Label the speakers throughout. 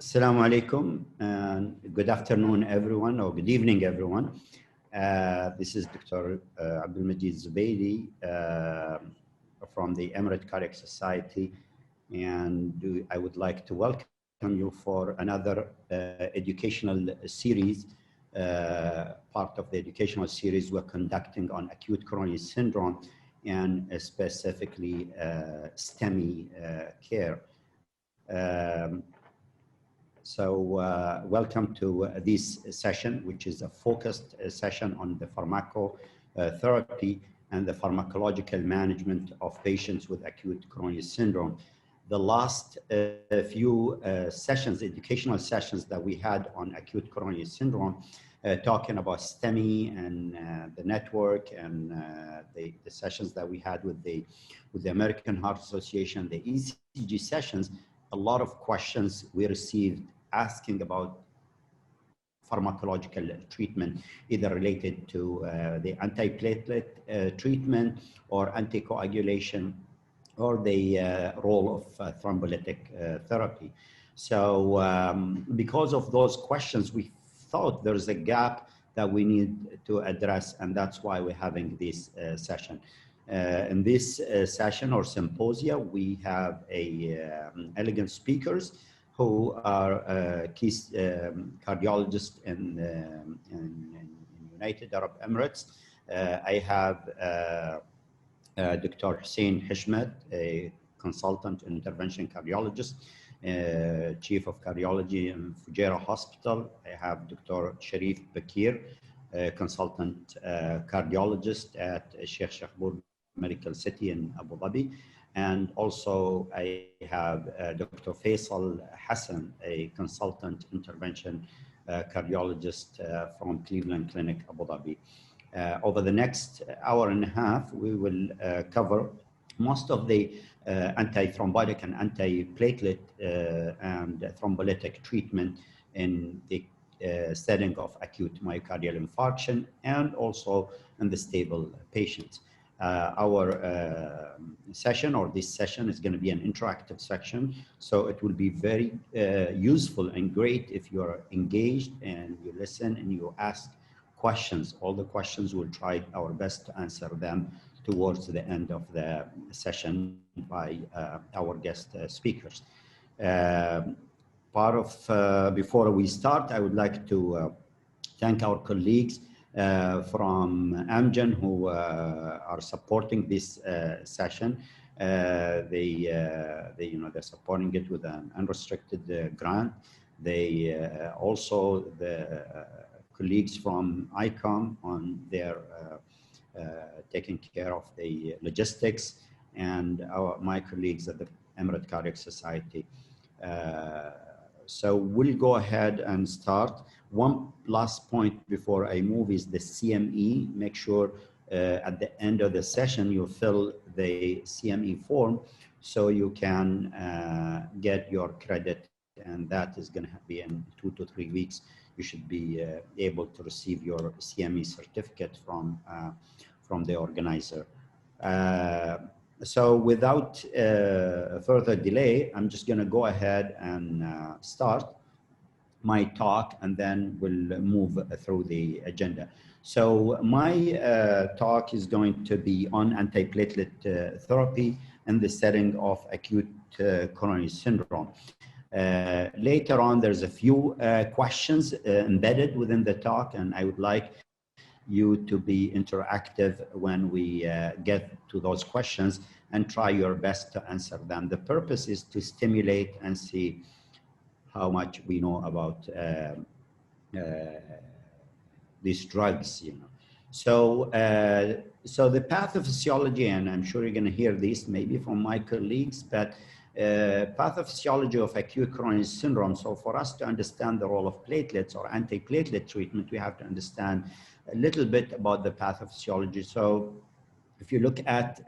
Speaker 1: Assalamu alaikum and good afternoon everyone, or good evening everyone. This is Dr. Abdul Majid Zubaydi from the Emirate Cardiac Society, and I would like to welcome you for another educational series, part of the educational series we're conducting on acute coronary syndrome and specifically Stemi care. Welcome to this session, which is a focused session on the pharmacotherapy and the pharmacological management of patients with acute coronary syndrome. The last few sessions, educational sessions that we had on acute coronary syndrome, talking about Stemi and the network and the sessions that we had with the American Heart Association, the ECG sessions, a lot of questions we received asking about pharmacological treatment, either related to the antiplatelet treatment or anticoagulation or the role of thrombolytic therapy. So because of those questions, we thought there's a gap that we need to address, and that's why we're having this session. In this session or symposia, we have elegant speakers who are key cardiologists in United Arab Emirates. I have Dr. Hussein Hishmet, a consultant intervention cardiologist, chief of cardiology in Fujairah Hospital. I have Dr. Sharif Bakir, a consultant cardiologist at Sheikh Shahbour Medical City in Abu Dhabi. And also I have Dr. Faisal Hassan, a consultant intervention cardiologist from Cleveland Clinic, Abu Dhabi. Over the next hour and a half, we will cover most of the anti-thrombotic and anti-platelet and thrombolytic treatment in the setting of acute myocardial infarction and also in the stable patients. Our session, or this session, is going to be an interactive section, so it will be very useful and great if you are engaged and you listen and you ask questions. All the questions, we'll try our best to answer them towards the end of the session by our guest speakers. Before we start, I would like to thank our colleagues from Amgen who are supporting this session. They're supporting it with an unrestricted grant. Also the colleagues from ICOM on their taking care of the logistics, and my colleagues at the Emirate Cardiac Society. So we'll go ahead and start. One last point before I move is the CME. Make sure at the end of the session you fill the CME form so you can get your credit, and that is going to be in 2 to 3 weeks. You should be able to receive your CME certificate from the organizer. So without further delay, I'm just going to go ahead and start my talk, and then we'll move through the agenda. So my talk is going to be on antiplatelet therapy in the setting of acute coronary syndrome. Later on, there's a few questions embedded within the talk, and I would like you to be interactive when we get to those questions and try your best to answer them. The purpose is to stimulate and see how much we know about these drugs, you know. So the pathophysiology, and I'm sure you're going to hear this maybe from my colleagues, but pathophysiology of acute coronary syndrome. So for us to understand the role of platelets or antiplatelet treatment, we have to understand a little bit about the pathophysiology. So if you look at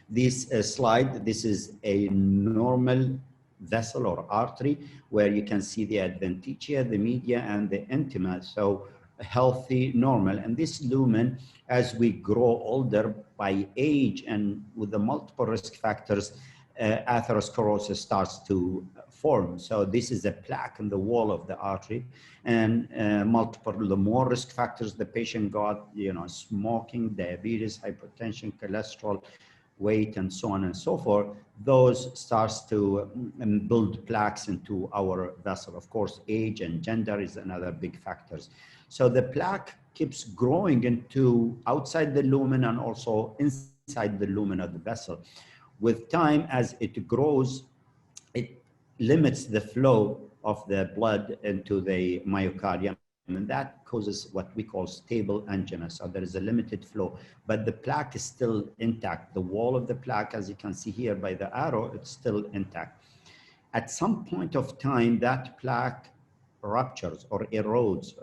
Speaker 1: this slide, this is a normal vessel or artery where you can see the adventitia, the media, and the intima. So healthy, normal. And this lumen, as we grow older by age and with the multiple risk factors, atherosclerosis starts to form. So this is a plaque in the wall of the artery, and the more risk factors the patient got, smoking, diabetes, hypertension, cholesterol, weight, and so on and so forth, those starts to build plaques into our vessel. Of course, age and gender is another big factors. So the plaque keeps growing into outside the lumen and also inside the lumen of the vessel. With time, as it grows, it limits the flow of the blood into the myocardium, and that causes what we call stable angina. So there is a limited flow, but the plaque is still intact. The wall of the plaque, as you can see here by the arrow, it's still intact. At some point of time, that plaque ruptures or erodes.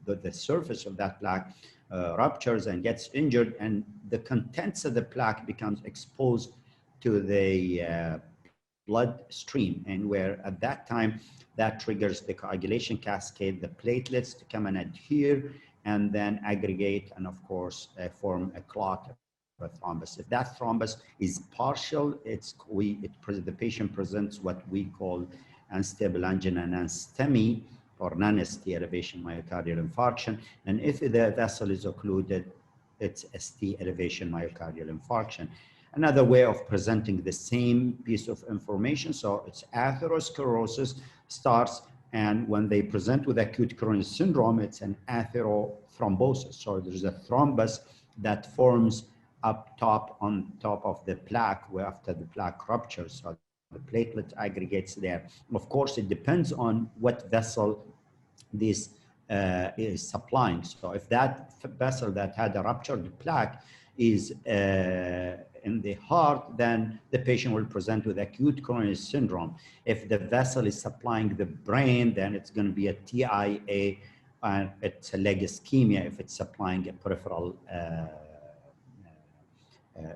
Speaker 1: The surface of that plaque ruptures and gets injured, and the contents of the plaque becomes exposed to the blood stream, and where at that time that triggers the coagulation cascade, the platelets to come and adhere and then aggregate and of course form a clot, a thrombus. If that thrombus is partial, the patient presents what we call unstable angina and Stemi, or non-ST elevation myocardial infarction. And if the vessel is occluded, it's ST elevation myocardial infarction. Another way of presenting the same piece of information, so it's atherosclerosis starts, and when they present with acute coronary syndrome, it's an atherothrombosis. So there's a thrombus that forms up top, on top of the plaque, where after the plaque ruptures, so the platelet aggregates there. Of course, it depends on what vessel this is supplying. So if that vessel that had a ruptured plaque is in the heart, then the patient will present with acute coronary syndrome. If the vessel is supplying the brain, then it's going to be a TIA, and it's a leg ischemia if it's supplying a peripheral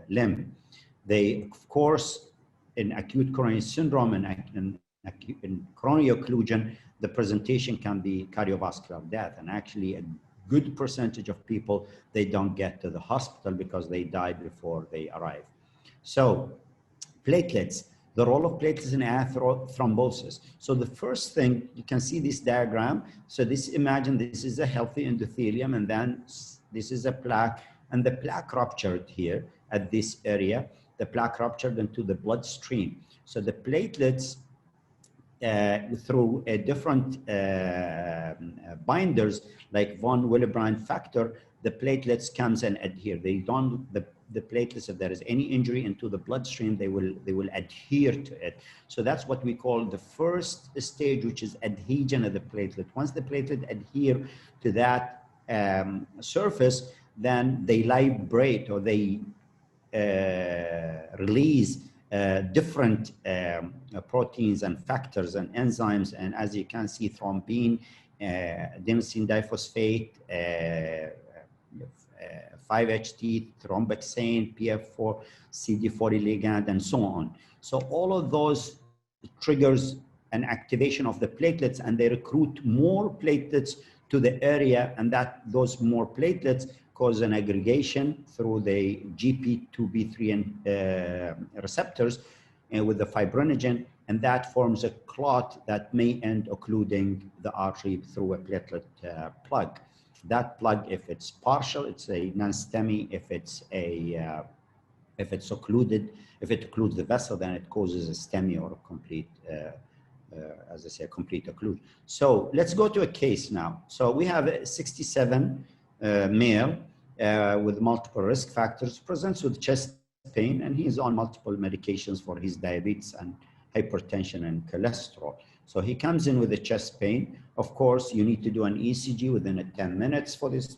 Speaker 1: limb. Of course, in acute coronary syndrome and in coronary occlusion, the presentation can be cardiovascular death, and actually a good percentage of people, they don't get to the hospital because they die before they arrive. So platelets, the role of platelets in atherothrombosis. So the first thing, you can see this diagram. So imagine this is a healthy endothelium, and then this is a plaque, and the plaque ruptured here at this area. The plaque ruptured into the bloodstream. So the platelets, through a different binders like von Willebrand factor, the platelets comes and adhere. They don't, the platelets, if there is any injury into the bloodstream, they will adhere to it. So that's what we call the first stage, which is adhesion of the platelet. Once the platelet adhere to that surface, then they liberate, or they release different proteins and factors and enzymes. And as you can see, thrombin, adenosine diphosphate, 5-HT, thromboxane, PF4, CD40 ligand, and so on. So all of those triggers an activation of the platelets, and they recruit more platelets to the area, and those more platelets cause an aggregation through the GP2B3 receptors with the fibrinogen, and that forms a clot that may end occluding the artery through a platelet plug. That plug, if it's partial, it's a non-STEMI. If it's occluded, if it occludes the vessel, then it causes a STEMI or a complete, as I say, a complete occlusion. So let's go to a case now. So we have a 67 male with multiple risk factors, presents with chest pain, and he is on multiple medications for his diabetes and hypertension and cholesterol. So he comes in with a chest pain. Of course, you need to do an ECG within 10 minutes for this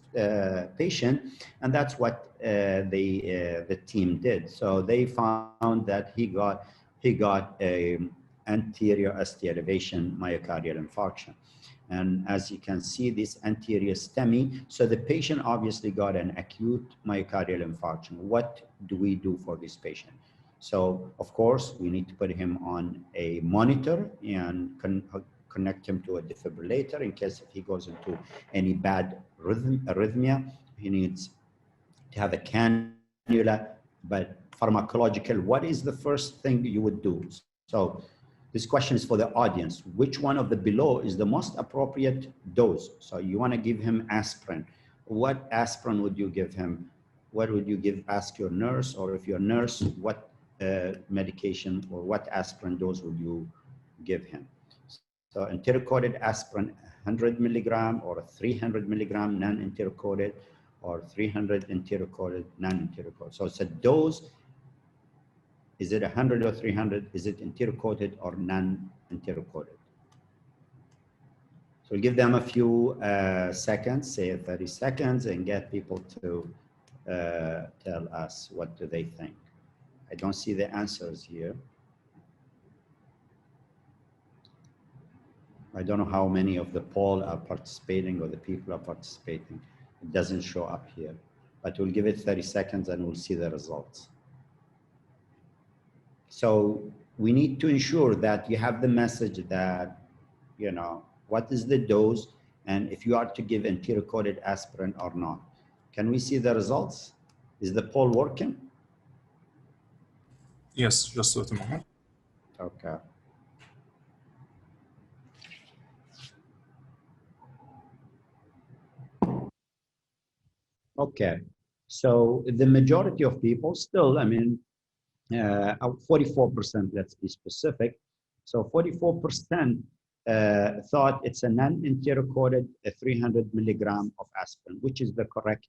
Speaker 1: patient, and that's what the team did. So they found that he got a anterior ST elevation myocardial infarction. And as you can see, this anterior STEMI, so the patient obviously got an acute myocardial infarction. What do we do for this patient? So, of course, we need to put him on a monitor and connect him to a defibrillator in case if he goes into any bad arrhythmia. He needs to have a cannula But pharmacological, what is the first thing you would do? So this question is for the audience. Which one of the below is the most appropriate dose? So you want to give him aspirin. What aspirin would you give him? What would you give? Ask your nurse, or if you're a nurse, what medication or what aspirin dose would you give him? So enteric-coated aspirin, 100 milligram or 300 milligram non-enteric-coated, or 300 enteric-coated, non-enteric-coated. So it's a dose. Is it 100 or 300? Is it enteric-coated or non-enteric-coated? So we'll give them a few seconds, say 30 seconds, and get people to tell us what do they think. I don't see the answers here. I don't know how many of the poll are participating or the people are participating. It doesn't show up here, but we'll give it 30 seconds and we'll see the results. So we need to ensure that you have the message that, you know, what is the dose and if you are to give enteric-coated aspirin or not. Can we see the results? Is the poll working?
Speaker 2: Yes, just wait a moment.
Speaker 1: Okay. Okay, so the majority of people still, I mean, 44%, let's be specific. So 44% thought it's a non-enteric-coated 300 milligram of aspirin, which is the correct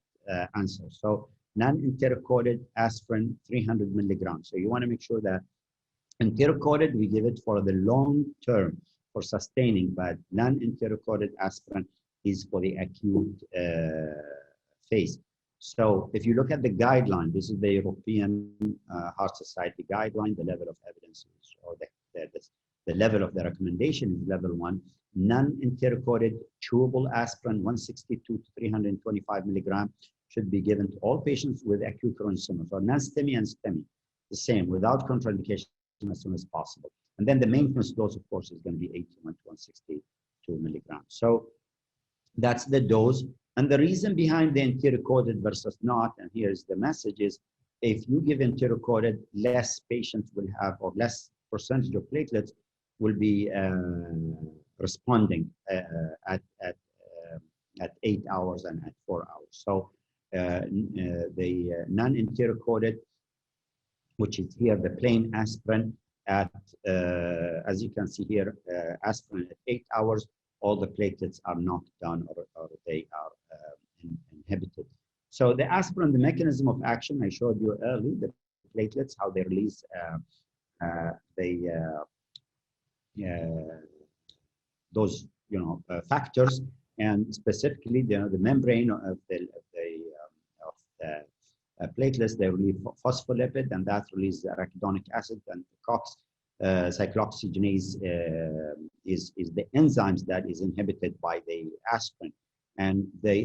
Speaker 1: answer. So non-enteric-coated aspirin, 300 milligrams. So you want to make sure that enteric-coated, we give it for the long term for sustaining, but non-enteric-coated aspirin is for the acute phase. So if you look at the guideline, this is the European Heart Society guideline, the level of evidence is, or the level of the recommendation is level 1. Non-enteric-coated chewable aspirin, 162 to 325 milligram, should be given to all patients with acute coronary syndrome. So non-Stemi and Stemi, the same, without contraindication as soon as possible. And then the maintenance dose, of course, is going to be 81 to 162 milligrams. So that's the dose. And the reason behind the enteric-coated versus not, and here's the message, is if you give enteric-coated, less patients will have, or less percentage of platelets will be responding at 8 hours and at 4 hours. So the non-enteric-coated, which is here the plain aspirin, at as you can see here, aspirin at 8 hours, all the platelets are knocked down or they are inhibited. So the aspirin, the mechanism of action, I showed you early, the platelets, how they release those factors, and specifically the membrane of the platelets, they release phospholipid, and that releases arachidonic acid, and COX cyclooxygenase is the enzymes that is inhibited by the aspirin, and the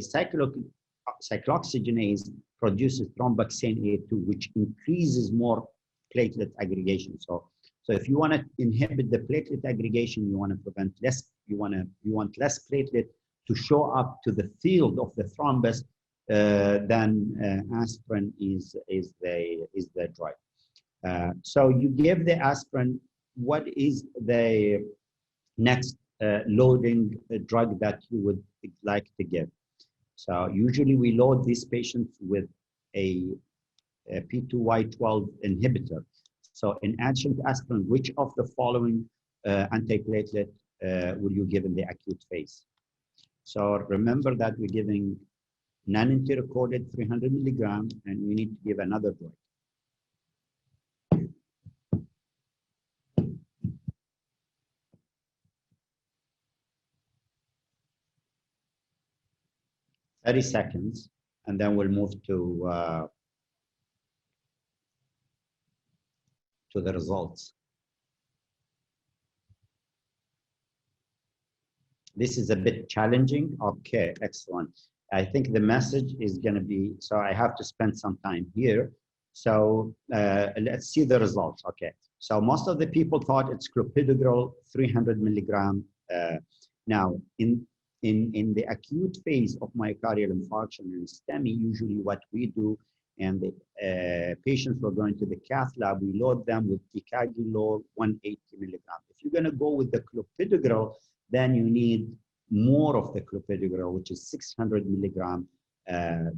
Speaker 1: cyclooxygenase produces thromboxane A2, which increases more platelet aggregation. So if you want to inhibit the platelet aggregation, you want to prevent less. You want less platelet to show up to the field of the thrombus. Then aspirin is the drug. So you give the aspirin. What is the next loading drug that you would like to give? So usually we load these patients with a P2Y12 inhibitor. So in addition to aspirin, which of the following antiplatelet will you give in the acute phase? So remember that we're giving non-enteric-coated 300 milligram, and we need to give another drug. "30 seconds, and then we'll move to the results. This is a bit challenging. Okay, excellent. I think the message is going to be, so I have to spend some time here. So let's see the results. Okay, so most of the people thought it's clopidogrel 300 milligram. Now, in the acute phase of myocardial infarction and STEMI, usually what we do, and patients who are going to the cath lab, we load them with ticagrelor 180 milligram. If you're going to go with the clopidogrel, then you need more of the clopidogrel, which is 600 milligram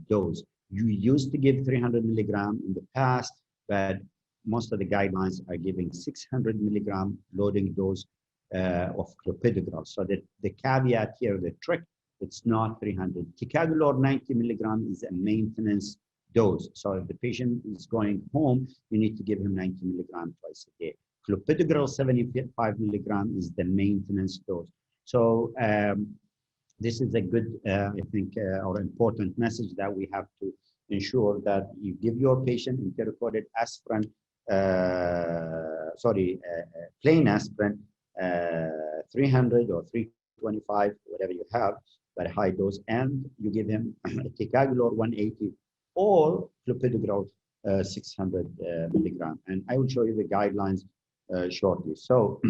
Speaker 1: dose. You used to give 300 milligram in the past, but most of the guidelines are giving 600 milligram loading dose of clopidogrel. So that the caveat here, the trick, it's not 300. Ticagrelor 90 milligram is a maintenance dose. So if the patient is going home, you need to give him 90 milligram twice a day. Clopidogrel 75 milligram is the maintenance dose. So this is a good, I think, or important message that we have to ensure that you give your patient enteric-coated aspirin, plain aspirin, 300 or 325, whatever you have, but high dose, and you give him ticagrelor 180 or clopidogrel 600 milligram. And I will show you the guidelines shortly. So,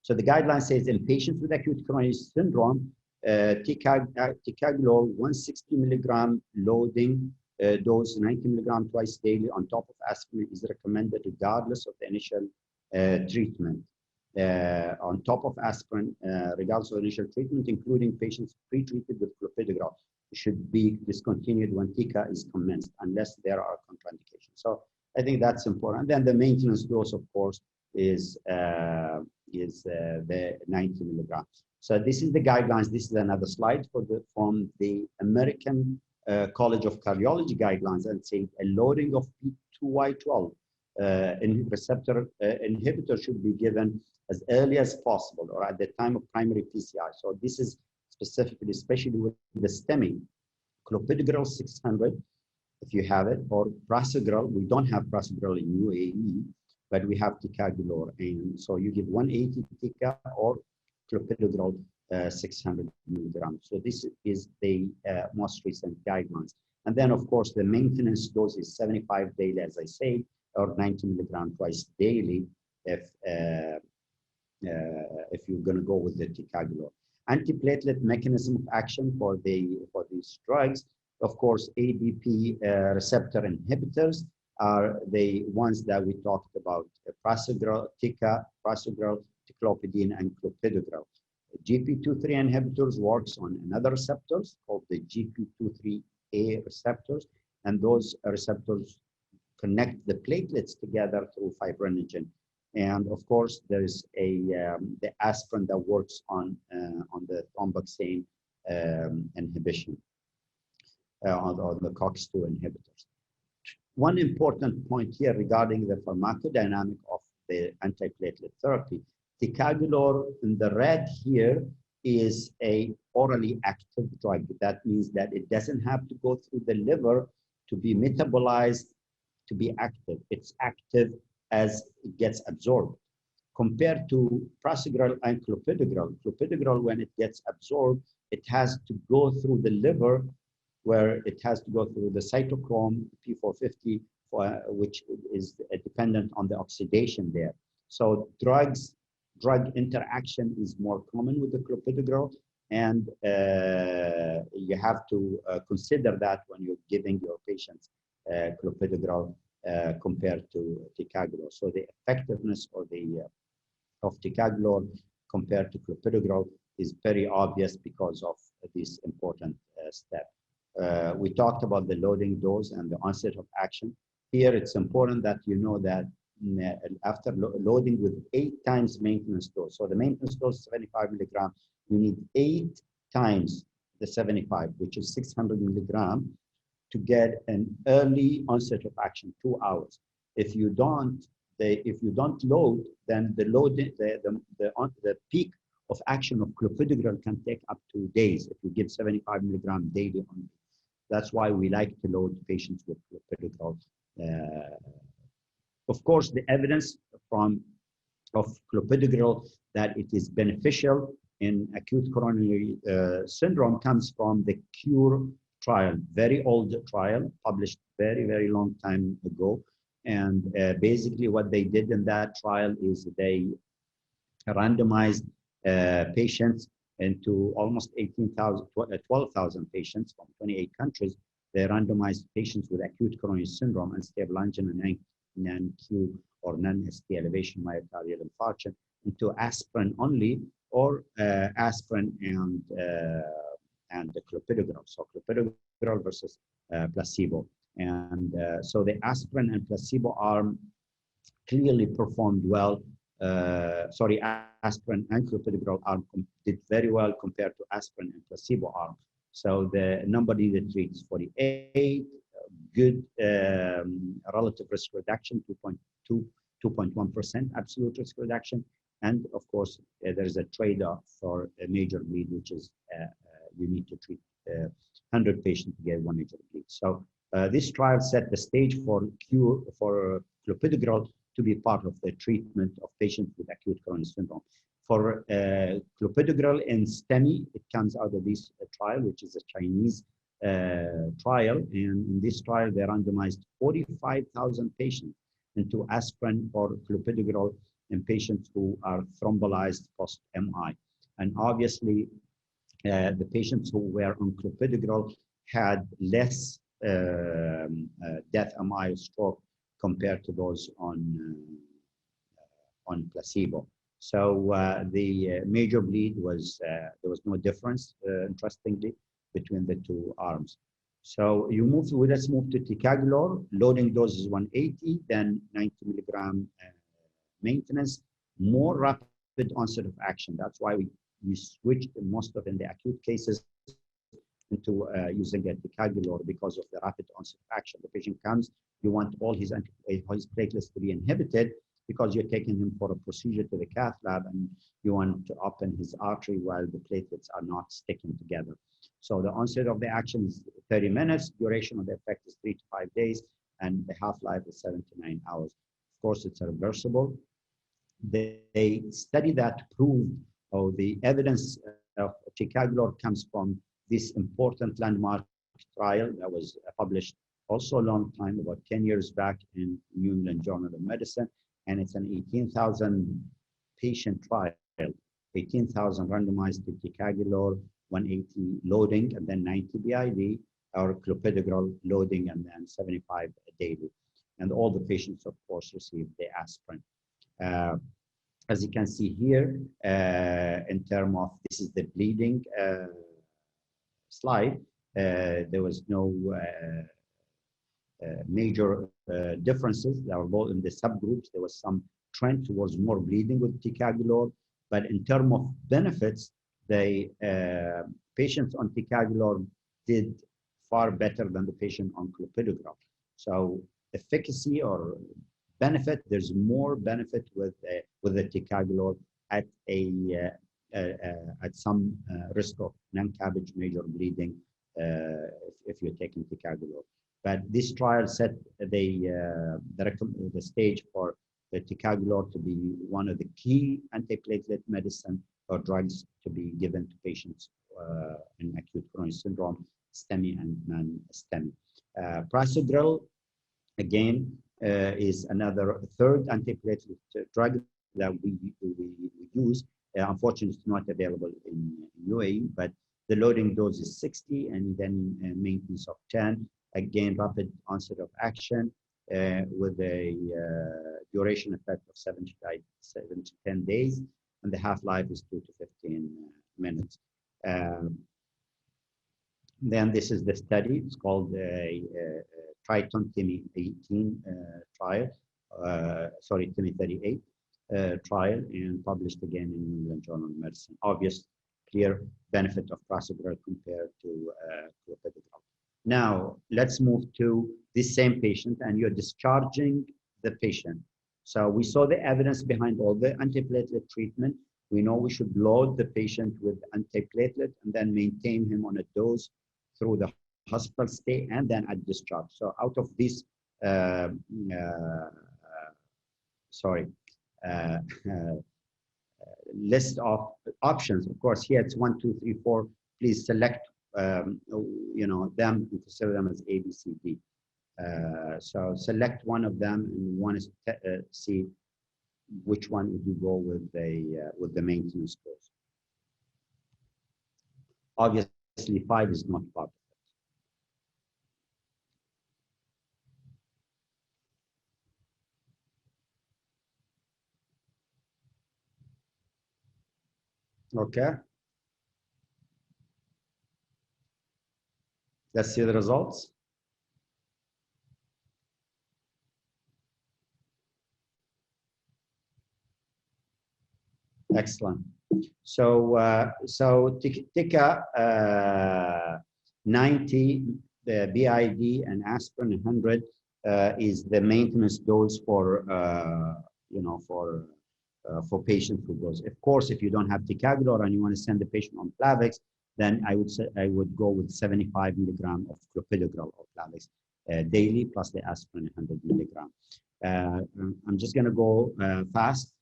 Speaker 1: so the guideline says in patients with acute coronary syndrome, ticagrelor 160 milligram loading dose, 90 milligram twice daily on top of aspirin is recommended regardless of the initial treatment. On top of aspirin, regardless of initial treatment, including patients pre-treated with clopidogrel, should be discontinued when TICA is commenced, unless there are contraindications. So I think that's important. And then the maintenance dose, of course, is the 90 milligrams. So this is the guidelines. This is another slide from the American College of Cardiology guidelines, and say a loading of P2Y12 receptor inhibitor should be given as early as possible or at the time of primary PCI. So this is specifically, especially with the Stemi, clopidogrel 600, if you have it, or prasugrel. We don't have prasugrel in UAE, but we have ticagrelor. And so you give 180 tica or clopidogrel 600 milligrams. So this is the most recent guidelines. And then, of course, the maintenance dose is 75 daily, as I say, or 90 milligrams twice daily if you're going to go with the ticagrelor. Antiplatelet mechanism of action for these drugs, of course, ADP receptor inhibitors are the ones that we talked about: prasugrel, tica, prasugrel, ticlopidine, and clopidogrel. GP23 inhibitors works on another receptors called the GP23A receptors, and those receptors connect the platelets together through fibrinogen. And of course, there is the aspirin that works on the thromboxane inhibition, on the COX-2 inhibitors. One important point here regarding the pharmacodynamic of the antiplatelet therapy: ticagrelor in the red here is a orally active drug. That means that it doesn't have to go through the liver to be metabolized to be active. It's active as it gets absorbed. Compared to prasugrel and clopidogrel, clopidogrel, when it gets absorbed, it has to go through the liver, where it has to go through the cytochrome P450, which is dependent on the oxidation there. So drug interaction is more common with the clopidogrel, and you have to consider that when you're giving your patients clopidogrel compared to ticagrelor. So the effectiveness of ticagrelor compared to clopidogrel is very obvious because of this important step. We talked about the loading dose and the onset of action. Here, it's important that you know that after loading with 8 times maintenance dose, so the maintenance dose is 75 milligram, you need 8 times the 75, which is 600 milligram, to get an early onset of action, 2 hours. If you don't load, then the peak of action of clopidogrel can take up to days if you give 75 milligram daily only. That's why we like to load patients with clopidogrel. Of course, the evidence of clopidogrel that it is beneficial in acute coronary syndrome comes from the CURE trial, very old trial, published very, very long time ago. And basically what they did in that trial is they randomized patients into almost 12,000 patients from 28 countries, they randomized patients with acute coronary syndrome and stable angina and non-Q or non-ST elevation myocardial infarction into aspirin only or aspirin and the clopidogrel. So clopidogrel versus placebo. And so the aspirin and placebo arm clearly performed well. Aspirin and clopidogrel arm did very well compared to aspirin and placebo arm. So the number needed to treat is 48, good relative risk reduction, 2.1% absolute risk reduction. And of course, there's a trade-off for a major bleed, which is you need to treat 100 patients to get one major bleed. So this trial set the stage for clopidogrel to be part of the treatment of patients with acute coronary syndrome. For clopidogrel in Stemi, it comes out of this trial, which is a Chinese trial. And in this trial, they randomized 45,000 patients into aspirin or clopidogrel in patients who are thrombolyzed post-MI. And obviously, the patients who were on clopidogrel had less death, MI, or stroke compared to those on placebo. So the major bleed was, there was no difference, interestingly, between the two arms. So you move to, let's move to ticagrelor. Loading dose is 180, then 90 milligram maintenance, more rapid onset of action. That's why we switched most of in the acute cases into using a ticagrelor because of the rapid onset of action. The patient comes, you want all his platelets to be inhibited because you're taking him for a procedure to the cath lab and you want to open his artery while the platelets are not sticking together. So the onset of the action is 30 minutes, duration of the effect is 3 to 5 days, and the half-life is 7 to 9 hours. Of course, it's reversible. They study that proved, or the evidence of ticagrelor comes from this important landmark trial that was published also a long time, about 10 years back in New England Journal of Medicine. And it's an 18,000 patient trial, 18,000 randomized to ticagrelor, 180 loading, and then 90 BID, or clopidogrel loading, and then 75 daily. And all the patients, of course, received the aspirin. As you can see here, in terms of, this is the bleeding slide, there was no major differences. They were both in the subgroups. There was some trend towards more bleeding with ticagrelor, but in terms of benefits, the patients on ticagrelor did far better than the patient on clopidogrel. So efficacy or benefit, there's more benefit with the ticagrelor at some risk of non-CABG major bleeding if you're taking ticagrelor. But this trial set the stage for the ticagrelor to be one of the key antiplatelet medicine or drugs to be given to patients in acute coronary syndrome, Stemi and non-Stemi. Prasugrel, again, is another third antiplatelet drug that we use. Unfortunately, it's not available in UAE, but the loading dose is 60 and then maintenance of 10. Again, rapid onset of action with a duration effect of 7 to 10 days, and the half-life is 2 to 15 minutes. Then this is the study. It's called Triton TIMI 18 trial, TIMI 38 trial, and published again in New England Journal of Medicine. Obvious, clear benefit of prasugrel compared to clopidogrel. Now, let's move to this same patient, and you're discharging the patient. So we saw the evidence behind all the antiplatelet treatment. We know we should load the patient with antiplatelet and then maintain him on a dose through the hospital stay and then at discharge. So out of this, list of options, of course, here it's 1, 2, 3, 4. Please select them and consider them as A, B, C, D. So select one of them and want to see which one would you go with the maintenance dose. Obviously, 5 is not part of it. Okay, let's see the results. Excellent. So Tika 90, the BID and aspirin 100 is the maintenance dose for for patients who goes. Of course, if you don't have ticagrelor and you want to send the patient on Plavix, then I would go with 75 milligram of clopidogrel or Plavix daily plus the aspirin 100 milligram. I'm just going to go fast.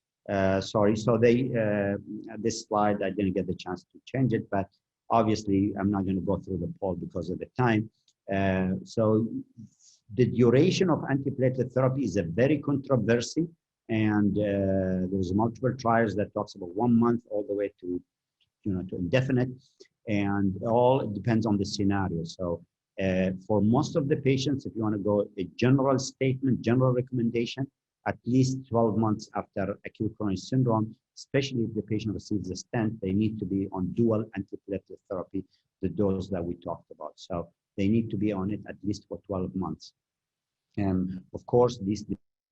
Speaker 1: Sorry, so this slide, I didn't get the chance to change it, but obviously I'm not going to go through the poll because of the time. So the duration of antiplatelet therapy is a very controversy, and there's multiple trials that talks about 1 month all the way to, to indefinite, and all depends on the scenario. So for most of the patients, if you want to go a general statement, general recommendation, at least 12 months after acute coronary syndrome, especially if the patient receives a stent, they need to be on dual antiplatelet therapy, the dose that we talked about. So they need to be on it at least for 12 months. And of course, this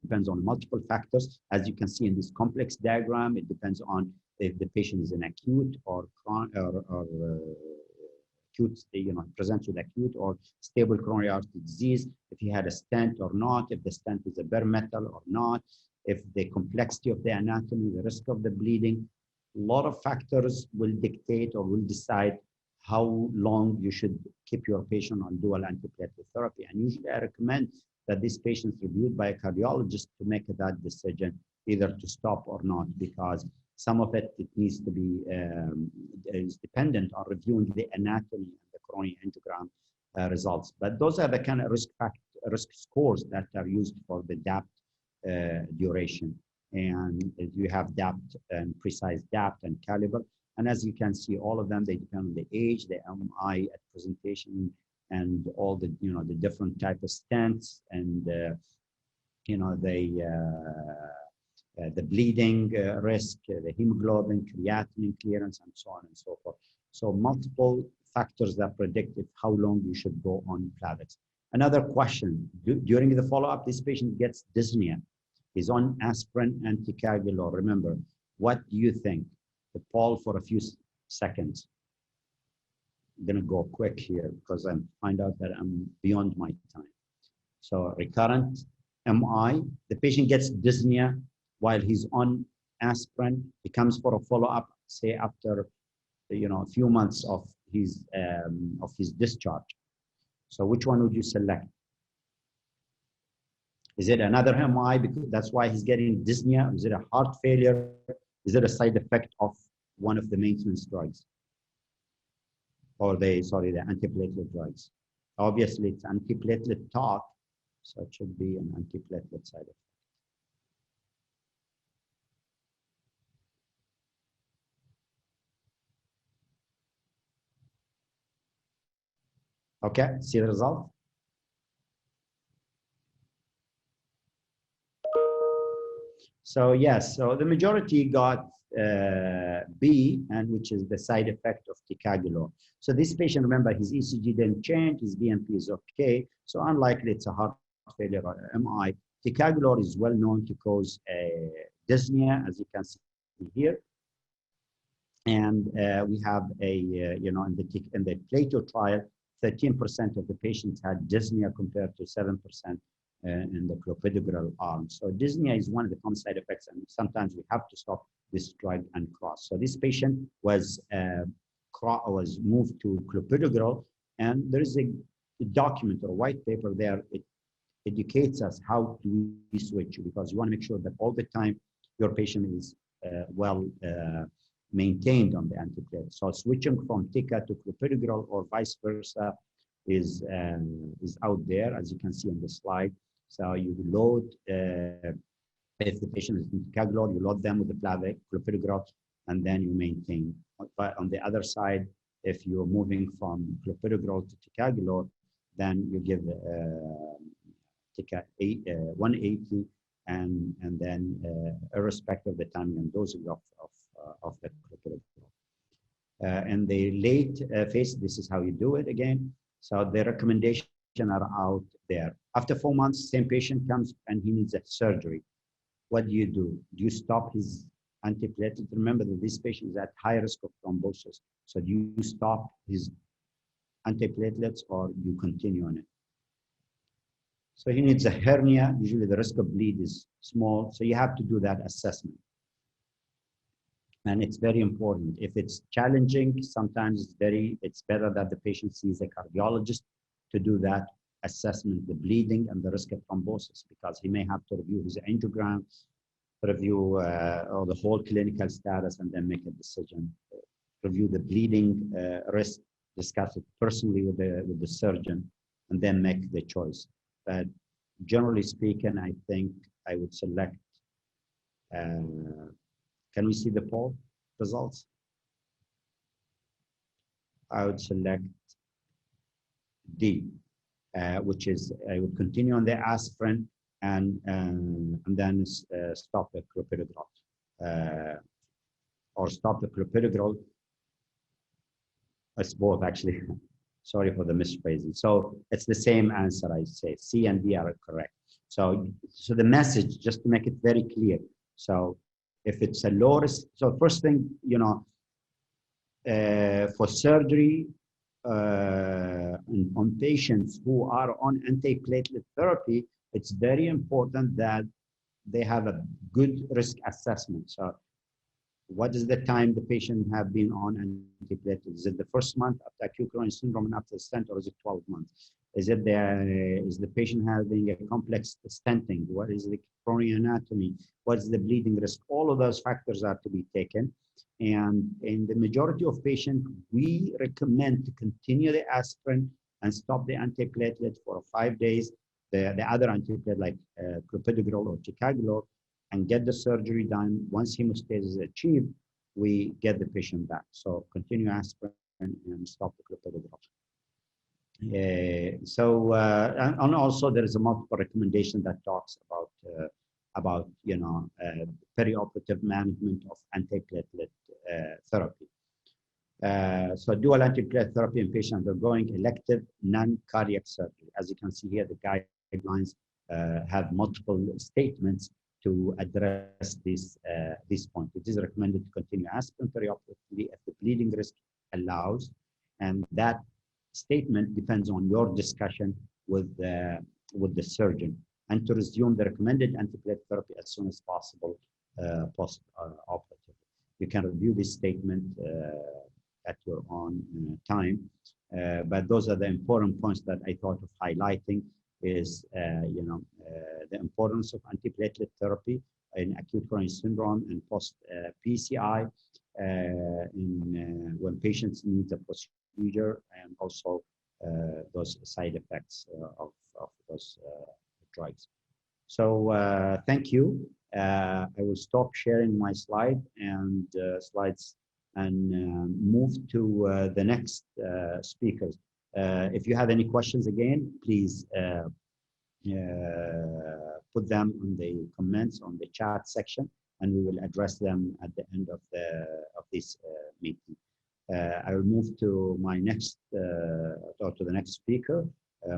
Speaker 1: depends on multiple factors. As you can see in this complex diagram, it depends on if the patient is in acute or acute, presents with acute or stable coronary artery disease, if he had a stent or not, if the stent is a bare metal or not, if the complexity of the anatomy, the risk of the bleeding, a lot of factors will dictate or will decide how long you should keep your patient on dual antiplatelet therapy. And usually I recommend that this patient is reviewed by a cardiologist to make that decision, either to stop or not, because some of it needs to be is dependent on reviewing the anatomy and the coronary angiogram results. But those are the kind of risk scores that are used for the DAPT duration. And you have DAPT and precise DAPT and caliber. And as you can see, all of them, they depend on the age, the MI at presentation, and all the, the different type of stents, and, the bleeding risk, the hemoglobin, creatinine clearance, and so on and so forth. So multiple factors that predict how long you should go on Plavix. Another question, during the follow-up, this patient gets dyspnea. He's on aspirin anticoagulant. Remember, what do you think? The poll for a few seconds. I'm gonna go quick here because I find out that I'm beyond my time. So recurrent MI, the patient gets dyspnea while he's on aspirin. He comes for a follow-up, say after a few months of his discharge. So which one would you select? Is it another MI because that's why he's getting dyspnea? Is it a heart failure? Is it a side effect of one of the maintenance drugs? Or the antiplatelet drugs? Obviously, it's antiplatelet talk, so it should be an antiplatelet side effect. Okay, see the result? So yes, so the majority got B, and which is the side effect of ticagrelor. So this patient, remember, his ECG didn't change, his BNP is okay, so unlikely it's a heart failure or MI. Ticagrelor is well known to cause dyspnea, as you can see here. And we have in the Plato trial, 13% of the patients had dyspnea compared to 7% in the clopidogrel arm. So dyspnea is one of the common side effects, and sometimes we have to stop this drug and cross. So this patient was moved to clopidogrel, and there is a document or a white paper there. It educates us how do we switch, because you want to make sure that all the time your patient is maintained on the antiplatelet. So switching from TICA to clopidogrel or vice versa is out there, as you can see on the slide. So you load, if the patient is in ticagrelor, you load them with the clopidogrel, and then you maintain. But on the other side, if you're moving from clopidogrel to ticagrelor, then you give TICA 180, and then irrespective of the timing and dosage of the clopidogrel. In the late phase, this is how you do it again. So the recommendation are out there. After 4 months, same patient comes and he needs a surgery. What do? Do you stop his antiplatelet? Remember that this patient is at high risk of thrombosis. So do you stop his antiplatelets or you continue on it? So he needs a hernia. Usually the risk of bleed is small. So you have to do that assessment. And it's very important. If it's challenging, sometimes it's better that the patient sees a cardiologist to do that assessment, the bleeding and the risk of thrombosis, because he may have to review his angiogram, review or the whole clinical status, and then make a decision. Review the bleeding risk, discuss it personally with the surgeon, and then make the choice. But generally speaking, I think I would select. Can we see the poll results? I would select D, which is I would continue on the aspirin and then stop the clopidogrel, or stop the clopidogrel. It's both actually. Sorry for the misphrasing. So it's the same answer, I say. C and D are correct. So the message, just to make it very clear. So if it's a low risk, so first thing, for surgery on patients who are on antiplatelet therapy, it's very important that they have a good risk assessment. So what is the time the patient have been on antiplatelet? Is it the first month after acute coronary syndrome and after the stent, or is it 12 months? Is the patient having a complex stenting? What is the coronary anatomy? What is the bleeding risk? All of those factors are to be taken. And in the majority of patients, we recommend to continue the aspirin and stop the antiplatelet for 5 days, the other antiplatelet like clopidogrel or ticagrelor, and get the surgery done. Once hemostasis is achieved, we get the patient back. So continue aspirin and stop the clopidogrel. And also there is a multiple recommendation that talks about perioperative management of antiplatelet therapy. So dual antiplatelet therapy in patients undergoing elective non-cardiac surgery. As you can see here, the guidelines have multiple statements to address this point. It is recommended to continue aspirin perioperatively if the bleeding risk allows, and that statement depends on your discussion with the surgeon, and to resume the recommended antiplatelet therapy as soon as possible post-operative. You can review this statement at your own time, but those are the important points that I thought of highlighting. Is the importance of antiplatelet therapy in acute coronary syndrome and post PCI when patients need a procedure, and also those side effects of those drugs. So thank you. I will stop sharing my slides and move to the next speakers. If you have any questions, again, please put them in the comments on the chat section, and we will address them at the end of this meeting. I will move to my next or to the next speaker,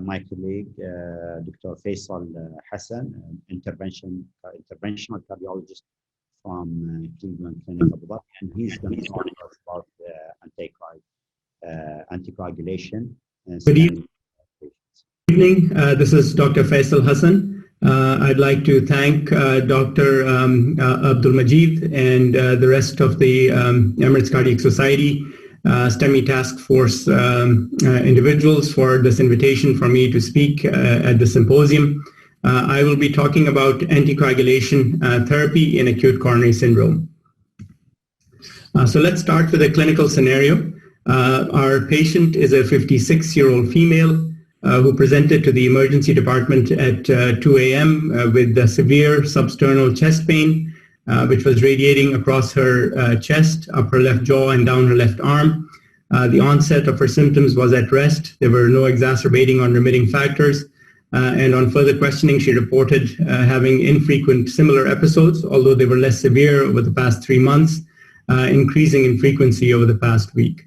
Speaker 1: my colleague, Dr. Faisal Hassan, interventional cardiologist from Cleveland Clinic, Abu Dhabi, and he's going to talk about anticoagulation.
Speaker 2: Good evening. This is Dr. Faisal Hassan. I'd like to thank Dr. Abdul Majid and the rest of the Emirates Cardiac Society, Stemi Task Force individuals for this invitation for me to speak at the symposium. I will be talking about anticoagulation therapy in acute coronary syndrome. So let's start with a clinical scenario. Our patient is a 56-year-old female who presented to the emergency department at 2 a.m. with severe substernal chest pain, which was radiating across her chest, up her left jaw, and down her left arm. The onset of her symptoms was at rest. There were no exacerbating or remitting factors. And on further questioning, she reported having infrequent similar episodes, although they were less severe over the past 3 months. increasing in frequency over the past week.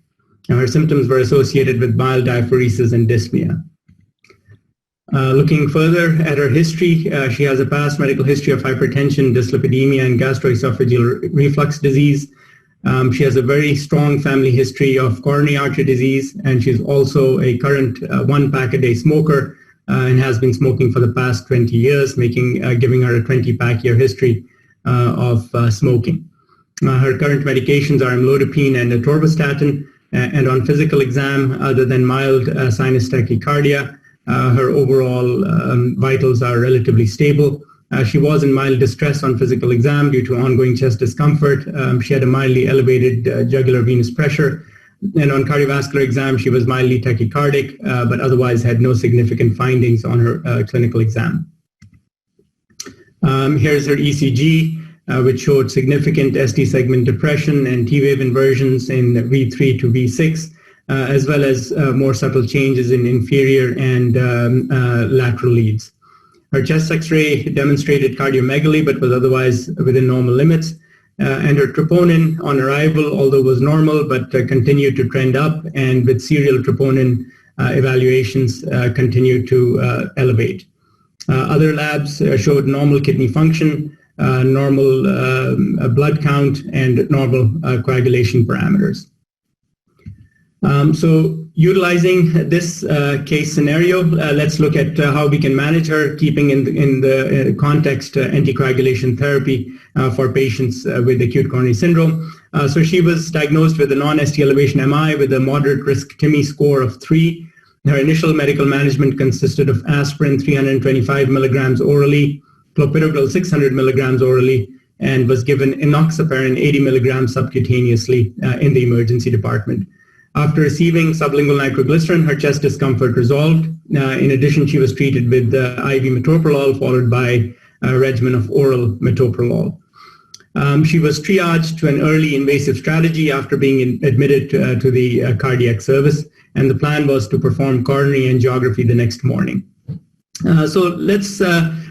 Speaker 2: Her symptoms were associated with mild diaphoresis and dyspnea. Looking further at her history, she has a past medical history of hypertension, dyslipidemia, and gastroesophageal reflux disease. She has a very strong family history of coronary artery disease, and she's also a current one-pack-a-day smoker and has been smoking for the past 20 years, giving her a 20-pack-year history of smoking. Her current medications are amlodipine and atorvastatin, and on physical exam, other than mild sinus tachycardia, her overall vitals are relatively stable. She was in mild distress on physical exam due to ongoing chest discomfort. She had a mildly elevated jugular venous pressure. And on cardiovascular exam, she was mildly tachycardic, but otherwise had no significant findings on her clinical exam. Here's her ECG, which showed significant ST segment depression and T-wave inversions in V3 to V6, as well as more subtle changes in inferior and lateral leads. Her chest X-ray demonstrated cardiomegaly, but was otherwise within normal limits. And her troponin on arrival, although was normal, but continued to trend up, and with serial troponin evaluations continued to elevate. Other labs showed normal kidney function, normal blood count, and normal coagulation parameters. So utilizing this case scenario, let's look at how we can manage her, keeping in the context anticoagulation therapy for patients with acute coronary syndrome. So she was diagnosed with a non-ST elevation MI with a moderate risk TIMI score of 3. Her initial medical management consisted of aspirin 325 milligrams orally, clopidogrel 600 milligrams orally, and was given enoxaparin 80 milligrams subcutaneously in the emergency department. After receiving sublingual nitroglycerin, her chest discomfort resolved. In addition, she was treated with IV metoprolol, followed by a regimen of oral metoprolol. She was triaged to an early invasive strategy after being admitted to the cardiac service, and the plan was to perform coronary angiography the next morning. So let's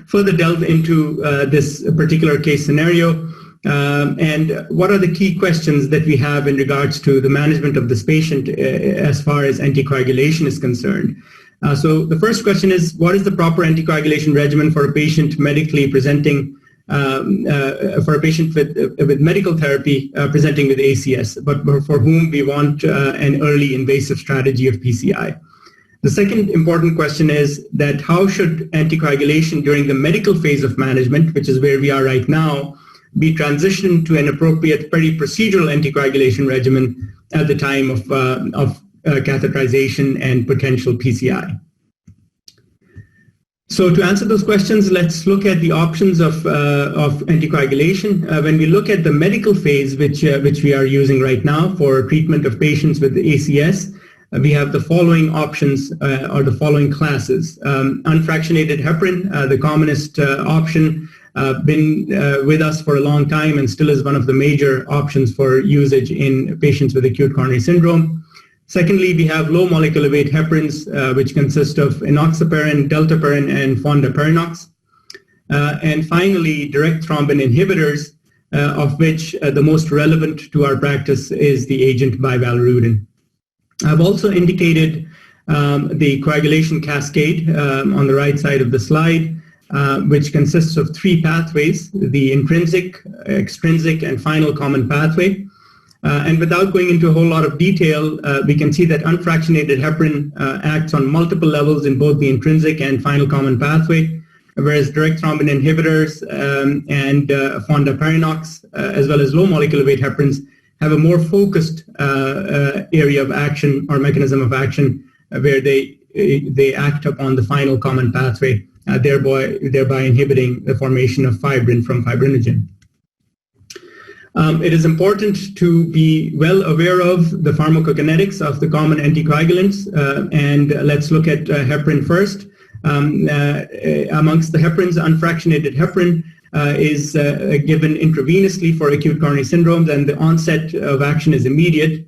Speaker 2: further delve into this particular case scenario. And what are the key questions that we have in regards to the management of this patient as far as anticoagulation is concerned? So the first question is, what is the proper anticoagulation regimen for a patient medically presenting, for a patient with medical therapy presenting with ACS, but for whom we want an early invasive strategy of PCI? The second important question is that how should anticoagulation during the medical phase of management, which is where we are right now, be transitioned to an appropriate peri-procedural anticoagulation regimen at the time of catheterization and potential PCI. So to answer those questions, let's look at the options of anticoagulation. When we look at the medical phase, which we are using right now for treatment of patients with ACS, we have the following options or the following classes. Unfractionated heparin, the commonest option, been with us for a long time and still is one of the major options for usage in patients with acute coronary syndrome. Secondly, we have low molecular weight heparins, which consist of enoxaparin, deltaparin, and Fonda Paranox. And finally, direct thrombin inhibitors, of which the most relevant to our practice is the agent by Valorudin. I've also indicated the coagulation cascade on the right side of the slide, which consists of 3 pathways: the intrinsic, extrinsic, and final common pathway. And without going into a whole lot of detail, we can see that unfractionated heparin acts on multiple levels in both the intrinsic and final common pathway, whereas direct thrombin inhibitors and Fonda Paranox, as well as low molecular weight heparins, have a more focused area of action or mechanism of action where they act upon the final common pathway, thereby inhibiting the formation of fibrin from fibrinogen. It is important to be well aware of the pharmacokinetics of the common anticoagulants, and let's look at heparin first. Amongst the heparins, unfractionated heparin is given intravenously for acute coronary syndromes, and the onset of action is immediate.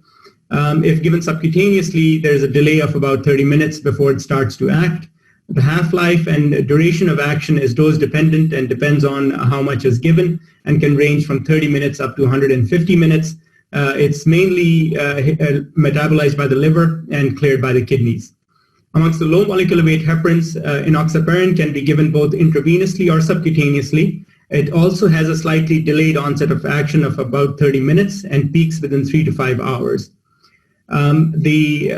Speaker 2: If given subcutaneously, there's a delay of about 30 minutes before it starts to act. The half-life and duration of action is dose-dependent and depends on how much is given, and can range from 30 minutes up to 150 minutes. It's mainly metabolized by the liver and cleared by the kidneys. Amongst the low molecular weight heparins, enoxaparin can be given both intravenously or subcutaneously. It also has a slightly delayed onset of action of about 30 minutes and peaks within 3 to 5 hours. The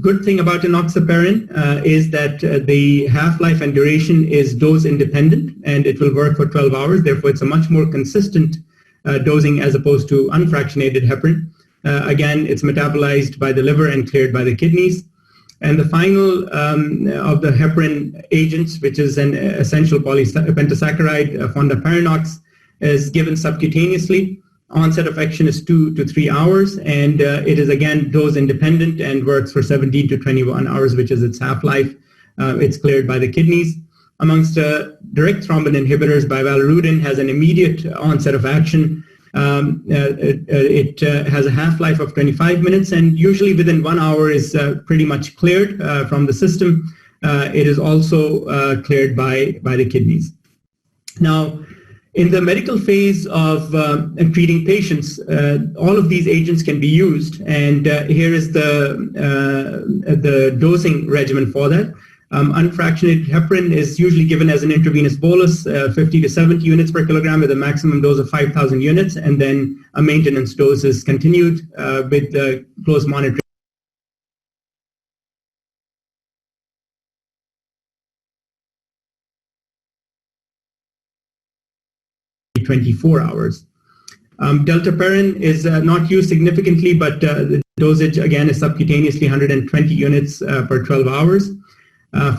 Speaker 2: good thing about enoxaparin is that the half-life and duration is dose independent, and it will work for 12 hours. Therefore, it's a much more consistent dosing as opposed to unfractionated heparin. Again, it's metabolized by the liver and cleared by the kidneys. And the final of the heparin agents, which is an essential pentosaccharide, Fonda Paranox, is given subcutaneously. Onset of action is 2 to 3 hours, and it is again dose independent and works for 17 to 21 hours, which is its half-life. It's cleared by the kidneys. Amongst direct thrombin inhibitors, Valorudin has an immediate onset of action. It has a half-life of 25 minutes, and usually within 1 hour is pretty much cleared from the system. It is also cleared by the kidneys. Now, in the medical phase of treating patients, all of these agents can be used, and here is the dosing regimen for that. Unfractionated heparin is usually given as an intravenous bolus, 50 to 70 units per kilogram with a maximum dose of 5,000 units, and then a maintenance dose is continued with close monitoring. 24 hours. Deltaparin is not used significantly, but the dosage again is subcutaneously 120 units per 12 hours.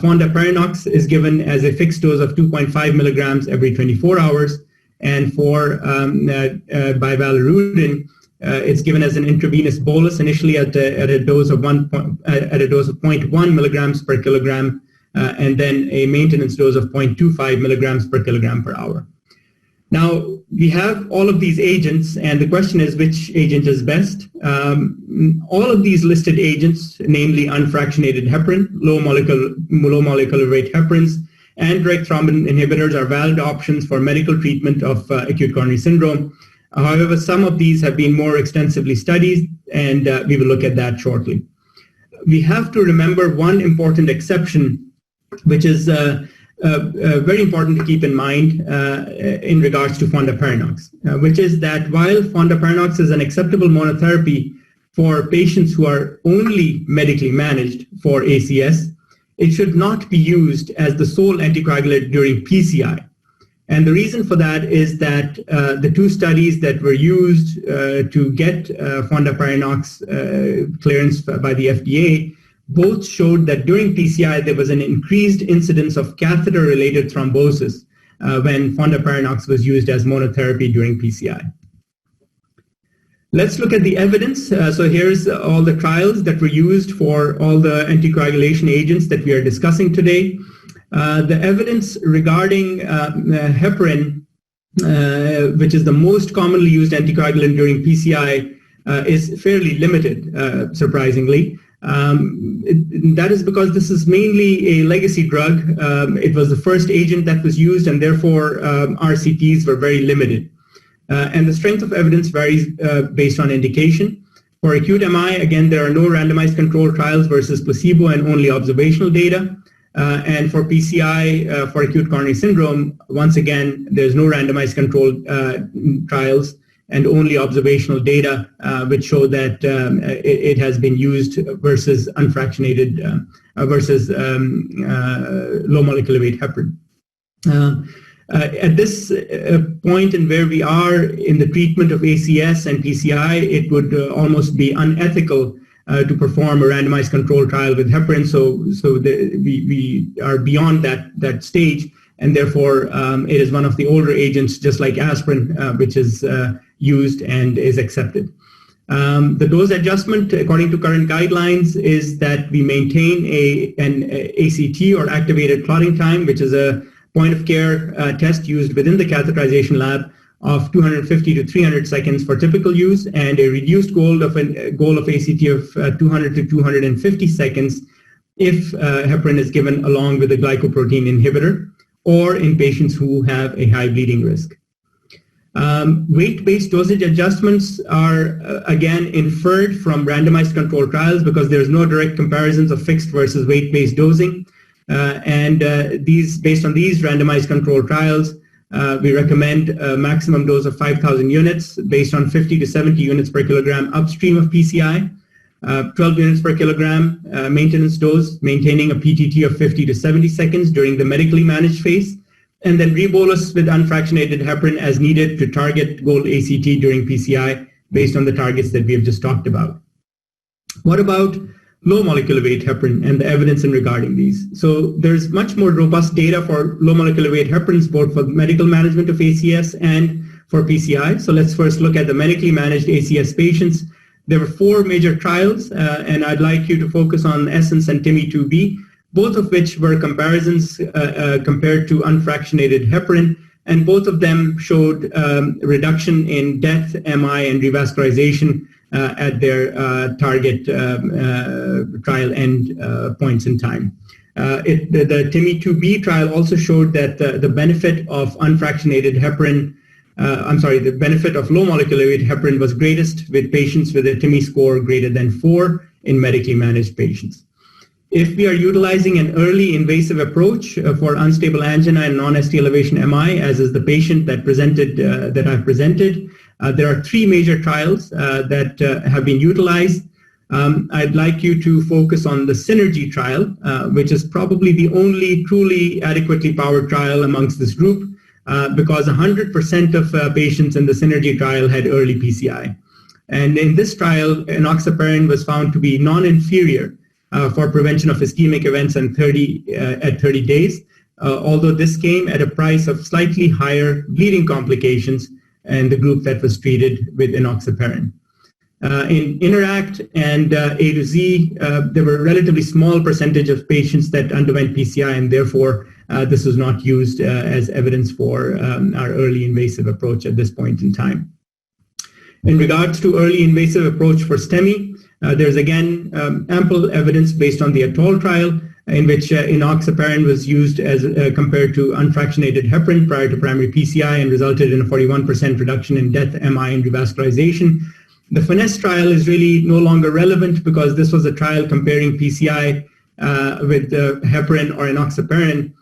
Speaker 2: Fonda Paranox is given as a fixed dose of 2.5 milligrams every 24 hours, and for Valorudin, it's given as an intravenous bolus initially at a dose of 0.1 milligrams per kilogram, and then a maintenance dose of 0.25 milligrams per kilogram per hour. Now, we have all of these agents, and the question is which agent is best. All of these listed agents, namely unfractionated heparin, low molecular weight heparins, and direct thrombin inhibitors are valid options for medical treatment of acute coronary syndrome. However, some of these have been more extensively studied, and we will look at that shortly. We have to remember one important exception, which is very important to keep in mind in regards to Fonda Paranox, which is that while Fonda Paranox is an acceptable monotherapy for patients who are only medically managed for ACS, it should not be used as the sole anticoagulant during PCI. And the reason for that is that the two studies that were used to get Fonda Paranox clearance by the FDA both showed that during PCI there was an increased incidence of catheter-related thrombosis when Fonda Paranox was used as monotherapy during PCI. Let's look at the evidence. So here's all the trials that were used for all the anticoagulation agents that we are discussing today. The evidence regarding heparin, which is the most commonly used anticoagulant during PCI, is fairly limited, surprisingly. That is because this is mainly a legacy drug. It was the first agent that was used, and therefore RCTs were very limited. And the strength of evidence varies based on indication. For acute MI, again, there are no randomized controlled trials versus placebo and only observational data. And for PCI, for acute coronary syndrome, once again, there's no randomized controlled trials and only observational data, which show that it has been used versus unfractionated versus low molecular weight heparin. At this point in where we are in the treatment of ACS and PCI, it would almost be unethical to perform a randomized control trial with heparin. So we are beyond that stage, and therefore it is one of the older agents, just like aspirin, which is used and is accepted. The dose adjustment, according to current guidelines, is that we maintain an ACT or activated clotting time, which is a point-of-care test used within the catheterization lab of 250 to 300 seconds for typical use, and a reduced goal of ACT of 200 to 250 seconds if heparin is given along with a glycoprotein inhibitor or in patients who have a high bleeding risk. Weight-based dosage adjustments are, again, inferred from randomized controlled trials because there's no direct comparisons of fixed versus weight-based dosing. Based on these randomized controlled trials, we recommend a maximum dose of 5,000 units based on 50 to 70 units per kilogram upstream of PCI, 12 units per kilogram maintenance dose, maintaining a PTT of 50 to 70 seconds during the medically managed phase, and then rebolus with unfractionated heparin as needed to target goal ACT during PCI based on the targets that we have just talked about. What about low molecular weight heparin and the evidence in regarding these? So there's much more robust data for low molecular weight heparins, both for medical management of ACS and for PCI. So let's first look at the medically managed ACS patients. There were 4 major trials, and I'd like you to focus on Essence and TIMI-2B, both of which were comparisons compared to unfractionated heparin, and both of them showed reduction in death, MI, and revascularization at their target trial end points in time. The TIMI-2B trial also showed that the benefit of unfractionated heparin, the benefit of low molecular weight heparin was greatest with patients with a TIMI score greater than 4 in medically managed patients. If we are utilizing an early invasive approach for unstable angina and non-ST elevation MI, as is the patient that I've presented, there are 3 major trials that have been utilized. I'd like you to focus on the Synergy trial, which is probably the only truly adequately powered trial amongst this group, because 100% of patients in the Synergy trial had early PCI. And in this trial, enoxaparin was found to be non-inferior for prevention of ischemic events at 30 days, although this came at a price of slightly higher bleeding complications in the group that was treated with enoxaparin. In Interact and A to Z, there were a relatively small percentage of patients that underwent PCI, and therefore this was not used as evidence for our early invasive approach at this point in time. In regards to early invasive approach for Stemi, there's again ample evidence based on the ATOL trial in which enoxaparin was used as compared to unfractionated heparin prior to primary PCI and resulted in a 41% reduction in death, MI, and revascularization. The Finesse trial is really no longer relevant because this was a trial comparing PCI with heparin or enoxaparin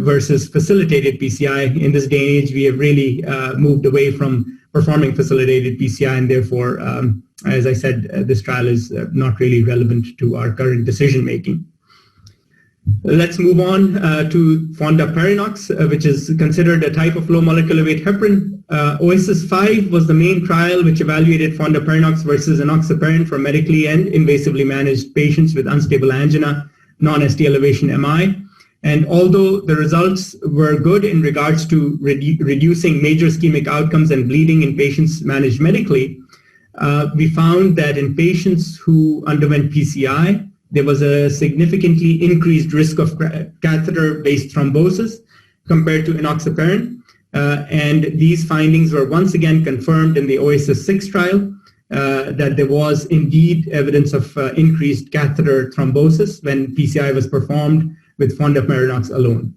Speaker 2: versus facilitated PCI. In this day and age, we have really moved away from performing facilitated PCI, and therefore, as I said, this trial is not really relevant to our current decision making. Let's move on to Fonda Paranox, which is considered a type of low molecular weight heparin. OASIS-5 was the main trial which evaluated Fonda Paranox versus enoxaparin for medically and invasively managed patients with unstable angina, non-ST elevation MI. And although the results were good in regards to reducing major ischemic outcomes and bleeding in patients managed medically, we found that in patients who underwent PCI, there was a significantly increased risk of catheter-based thrombosis compared to enoxaparin. And these findings were once again confirmed in the OASIS-6 trial, that there was indeed evidence of increased catheter thrombosis when PCI was performed with Fonda Paranox alone.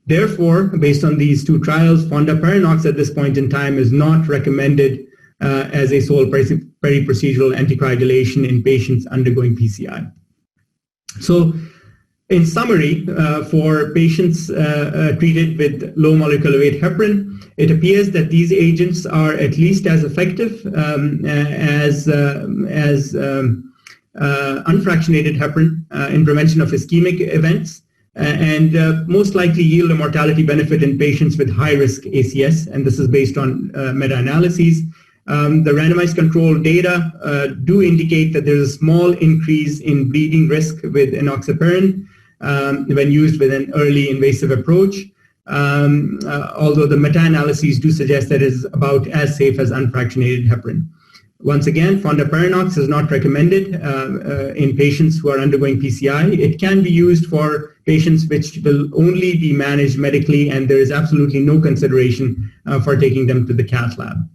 Speaker 2: Therefore, based on these 2 trials, Fonda Paranox at this point in time is not recommended as a sole periprocedural anticoagulation in patients undergoing PCI. So, in summary, for patients treated with low molecular weight heparin, it appears that these agents are at least as effective as unfractionated heparin in prevention of ischemic events, and most likely yield a mortality benefit in patients with high-risk ACS, and this is based on meta-analyses. The randomized control data do indicate that there's a small increase in bleeding risk with enoxaparin when used with an early invasive approach, although the meta-analyses do suggest that it is about as safe as unfractionated heparin. Once again, Fonda Paranox is not recommended in patients who are undergoing PCI. It can be used for patients which will only be managed medically, and there is absolutely no consideration for taking them to the cath lab.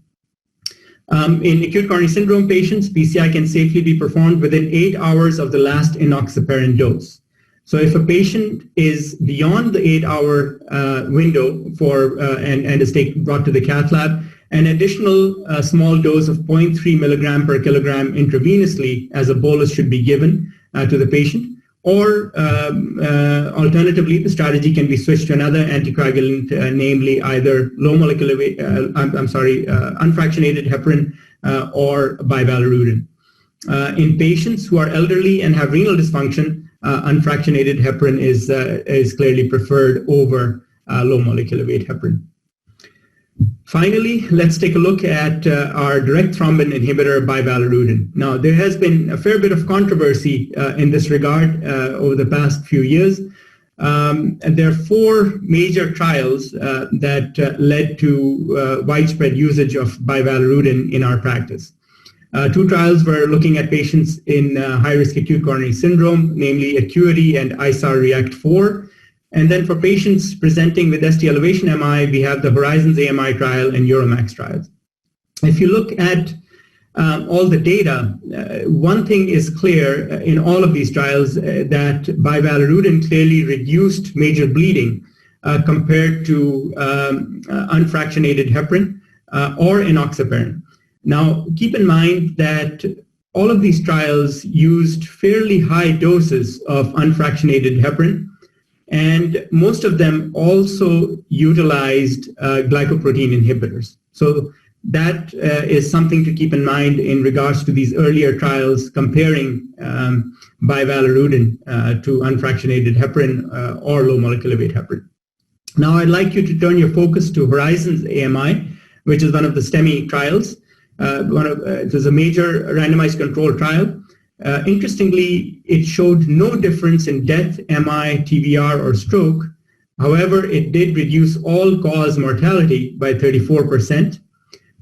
Speaker 2: In acute coronary syndrome patients, PCI can safely be performed within 8 hours of the last enoxaparin dose. So if a patient is beyond the 8-hour window and is brought to the cath lab, an additional small dose of 0.3 milligram per kilogram intravenously as a bolus should be given to the patient. Or alternatively, the strategy can be switched to another anticoagulant, namely either low molecular weight, unfractionated heparin or Valorudin. In patients who are elderly and have renal dysfunction, unfractionated heparin is clearly preferred over low molecular weight heparin. Finally, let's take a look at our direct thrombin inhibitor Valorudin. Now, there has been a fair bit of controversy in this regard over the past few years. And there are 4 major trials that led to widespread usage of Valorudin in our practice. 2 trials were looking at patients in high-risk acute coronary syndrome, namely Acuity and ISAR React 4. And then for patients presenting with ST elevation MI, we have the Horizons AMI trial and Euromax trials. If you look at all the data, one thing is clear in all of these trials that Valorudin clearly reduced major bleeding compared to unfractionated heparin or enoxaparin. Now, keep in mind that all of these trials used fairly high doses of unfractionated heparin, and most of them also utilized glycoprotein inhibitors. So that is something to keep in mind in regards to these earlier trials comparing Valorudin to unfractionated heparin or low molecular weight heparin. Now I'd like you to turn your focus to Horizons AMI, which is one of the Stemi trials. It was a major randomized controlled trial. Interestingly, it showed no difference in death, MI, TBR, or stroke. However, it did reduce all-cause mortality by 34%.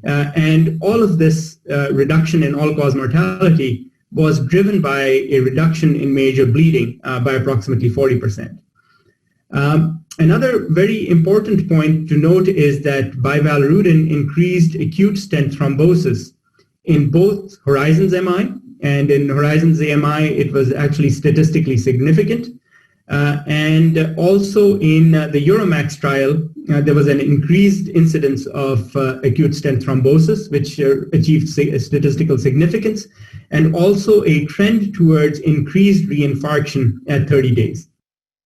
Speaker 2: And all of this reduction in all-cause mortality was driven by a reduction in major bleeding by approximately 40%. Another very important point to note is that Valorudin increased acute stent thrombosis in both Horizons MI, and in Horizons AMI, it was actually statistically significant. And also in the Euromax trial, there was an increased incidence of acute stent thrombosis, which achieved statistical significance, and also a trend towards increased reinfarction at 30 days.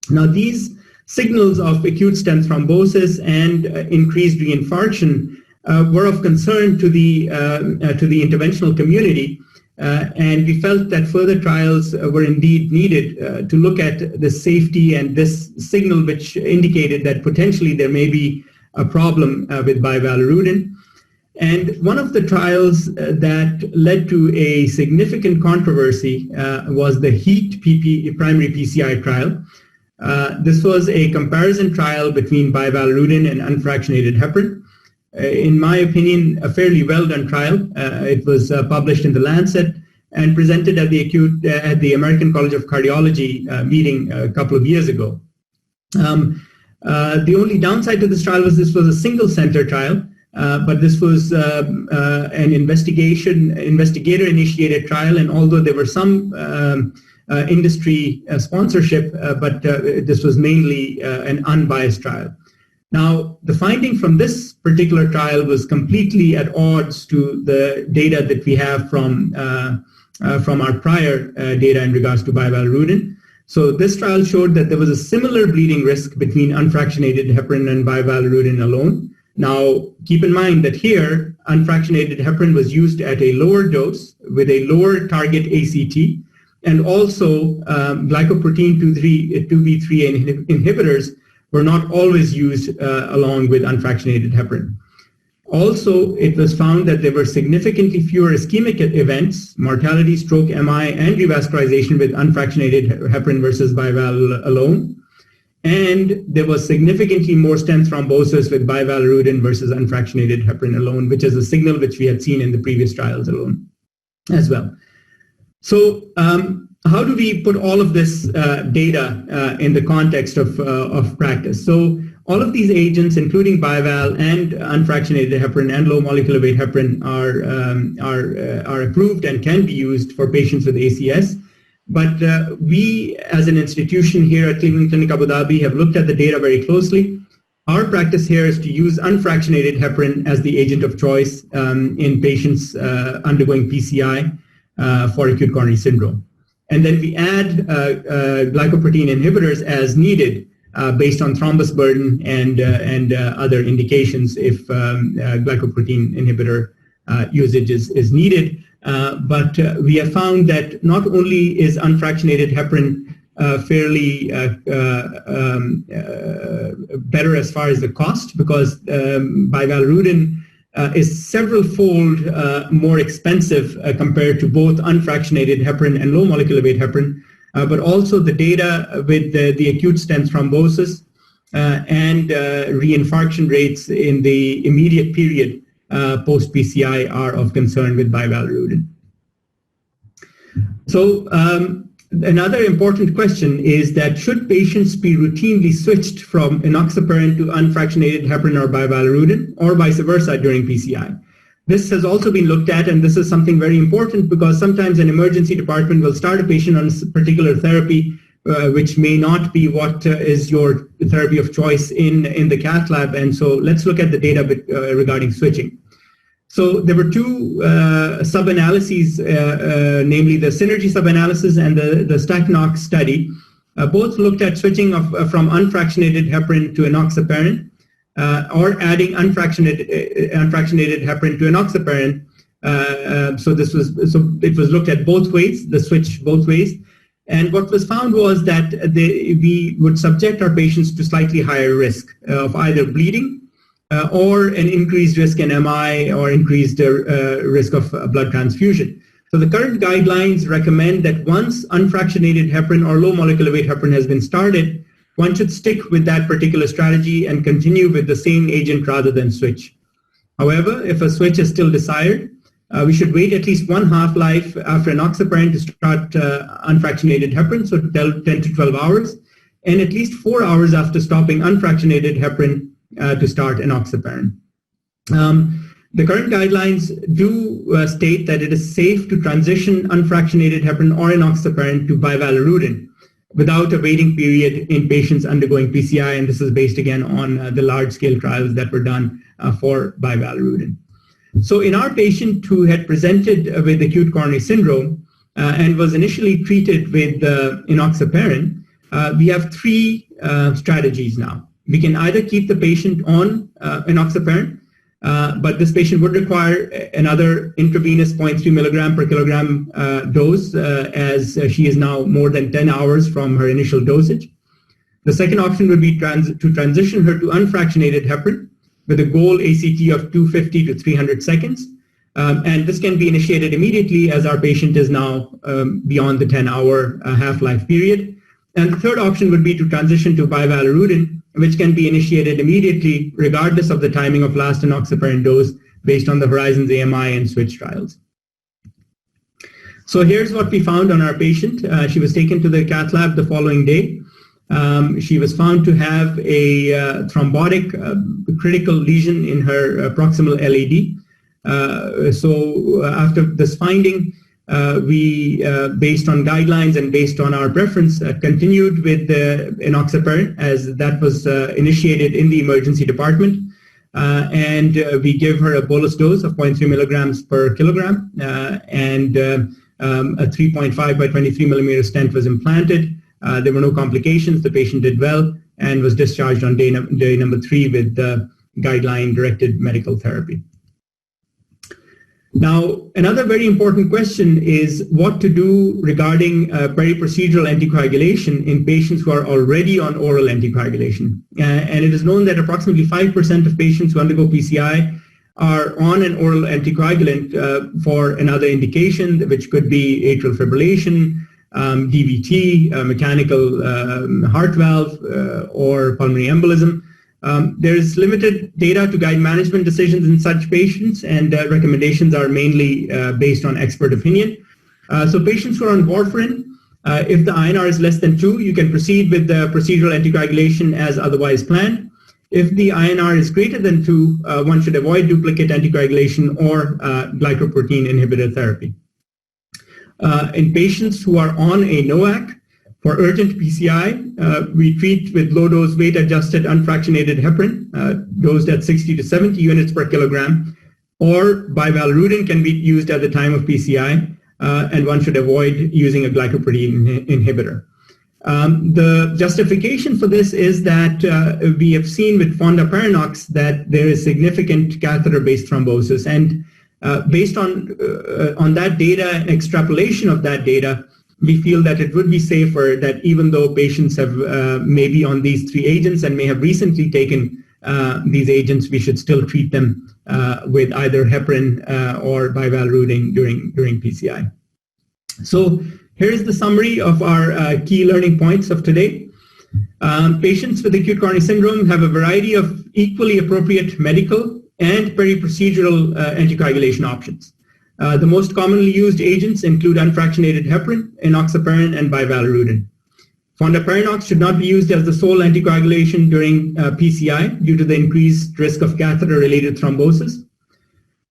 Speaker 2: Now, these signals of acute stent thrombosis and increased reinfarction were of concern to the interventional community. And we felt that further trials were indeed needed to look at the safety and this signal which indicated that potentially there may be a problem with Valorudin. And one of the trials that led to a significant controversy was the HEAT primary PCI trial. This was a comparison trial between Valorudin and unfractionated heparin. In my opinion, a fairly well-done trial. It was published in The Lancet and presented at the American College of Cardiology meeting a couple of years ago. The only downside to this trial was this was a single-center trial, but this was an investigator-initiated trial, and although there were some industry sponsorship, but this was mainly an unbiased trial. Now, the finding from this particular trial was completely at odds to the data that we have from our prior data in regards to Valorudin. So this trial showed that there was a similar bleeding risk between unfractionated heparin and Valorudin alone. Now, keep in mind that here, unfractionated heparin was used at a lower dose with a lower target ACT, and also glycoprotein 2B3 inhibitors were not always used along with unfractionated heparin. Also, it was found that there were significantly fewer ischemic events, mortality, stroke, MI, and revascularization with unfractionated heparin versus Val alone. And there was significantly more stent thrombosis with Valorudin versus unfractionated heparin alone, which is a signal which we had seen in the previous trials alone as well. So how do we put all of this data in the context of practice? So all of these agents, including Val and unfractionated heparin and low molecular weight heparin, are approved and can be used for patients with ACS. But we, as an institution here at Cleveland Clinic Abu Dhabi, have looked at the data very closely. Our practice here is to use unfractionated heparin as the agent of choice in patients undergoing PCI for acute coronary syndrome. And then we add glycoprotein inhibitors as needed based on thrombus burden and other indications if glycoprotein inhibitor usage is needed. But we have found that not only is unfractionated heparin fairly better as far as the cost, because Valorudin is several-fold more expensive compared to both unfractionated heparin and low molecular weight heparin, but also the data with the acute stent thrombosis and reinfarction rates in the immediate period post-PCI are of concern with Valorudin. So another important question is that should patients be routinely switched from enoxaparin to unfractionated heparin or Valorudin, or vice versa during PCI? This has also been looked at, and this is something very important because sometimes an emergency department will start a patient on a particular therapy which may not be what is your therapy of choice in the cath lab. And so let's look at the data regarding switching. So there were two sub-analyses, namely the synergy sub-analysis and the Stachnox study. Both looked at switching from unfractionated heparin to enoxaparin, or adding unfractionated heparin to enoxaparin. So it was looked at both ways, the switch both ways. And what was found was that we would subject our patients to slightly higher risk of either bleeding or an increased risk in MI or increased risk of blood transfusion. So the current guidelines recommend that once unfractionated heparin or low molecular weight heparin has been started, one should stick with that particular strategy and continue with the same agent rather than switch. However, if a switch is still desired, we should wait at least one half-life after enoxaparin to start unfractionated heparin, so 10 to 12 hours, and at least 4 hours after stopping unfractionated heparin to start enoxaparin. The current guidelines do state that it is safe to transition unfractionated heparin or enoxaparin to Valorudin without a waiting period in patients undergoing PCI, and this is based again on the large-scale trials that were done for Valorudin. So in our patient who had presented with acute coronary syndrome and was initially treated with enoxaparin, we have three strategies now. We can either keep the patient on enoxaparin, but this patient would require another intravenous 0.3 milligram per kilogram dose as she is now more than 10 hours from her initial dosage. The second option would be to transition her to unfractionated heparin with a goal ACT of 250 to 300 seconds. And this can be initiated immediately as our patient is now beyond the 10-hour half-life period. And the third option would be to transition to Valorudin, which can be initiated immediately regardless of the timing of last enoxaparin dose based on the Horizons AMI and switch trials. So here's what we found on our patient. She was taken to the cath lab the following day. She was found to have a thrombotic critical lesion in her proximal LAD. So after this finding, we, based on guidelines and based on our preference, continued with the enoxaparin as that was initiated in the emergency department. And we gave her a bolus dose of 0.3 milligrams per kilogram, and a 3.5 by 23 millimeter stent was implanted. There were no complications. The patient did well and was discharged on day number 3 with guideline-directed medical therapy. Now, another very important question is what to do regarding periprocedural anticoagulation in patients who are already on oral anticoagulation. And it is known that approximately 5% of patients who undergo PCI are on an oral anticoagulant for another indication, which could be atrial fibrillation, DVT, mechanical heart valve, or pulmonary embolism. There is limited data to guide management decisions in such patients, and recommendations are mainly based on expert opinion. So patients who are on warfarin, if the INR is less than 2, you can proceed with the procedural anticoagulation as otherwise planned. If the INR is greater than 2, one should avoid duplicate anticoagulation or glycoprotein inhibitor therapy. In patients who are on a NOAC, for urgent PCI, we treat with low-dose weight-adjusted unfractionated heparin, dosed at 60 to 70 units per kilogram, or Valorudin can be used at the time of PCI, and one should avoid using a glycoprotein inhibitor. The justification for this is that we have seen with Fonda Paranox that there is significant catheter-based thrombosis, and based on that data and extrapolation of that data, we feel that it would be safer that even though patients have may be on these 3 agents and may have recently taken these agents, we should still treat them with either heparin or Valorudin during PCI. So here is the summary of our key learning points of today. Patients with acute coronary syndrome have a variety of equally appropriate medical and peri-procedural anticoagulation options. The most commonly used agents include unfractionated heparin, enoxaparin, and Valorudin. Fonda Paranox should not be used as the sole anticoagulation during PCI due to the increased risk of catheter-related thrombosis.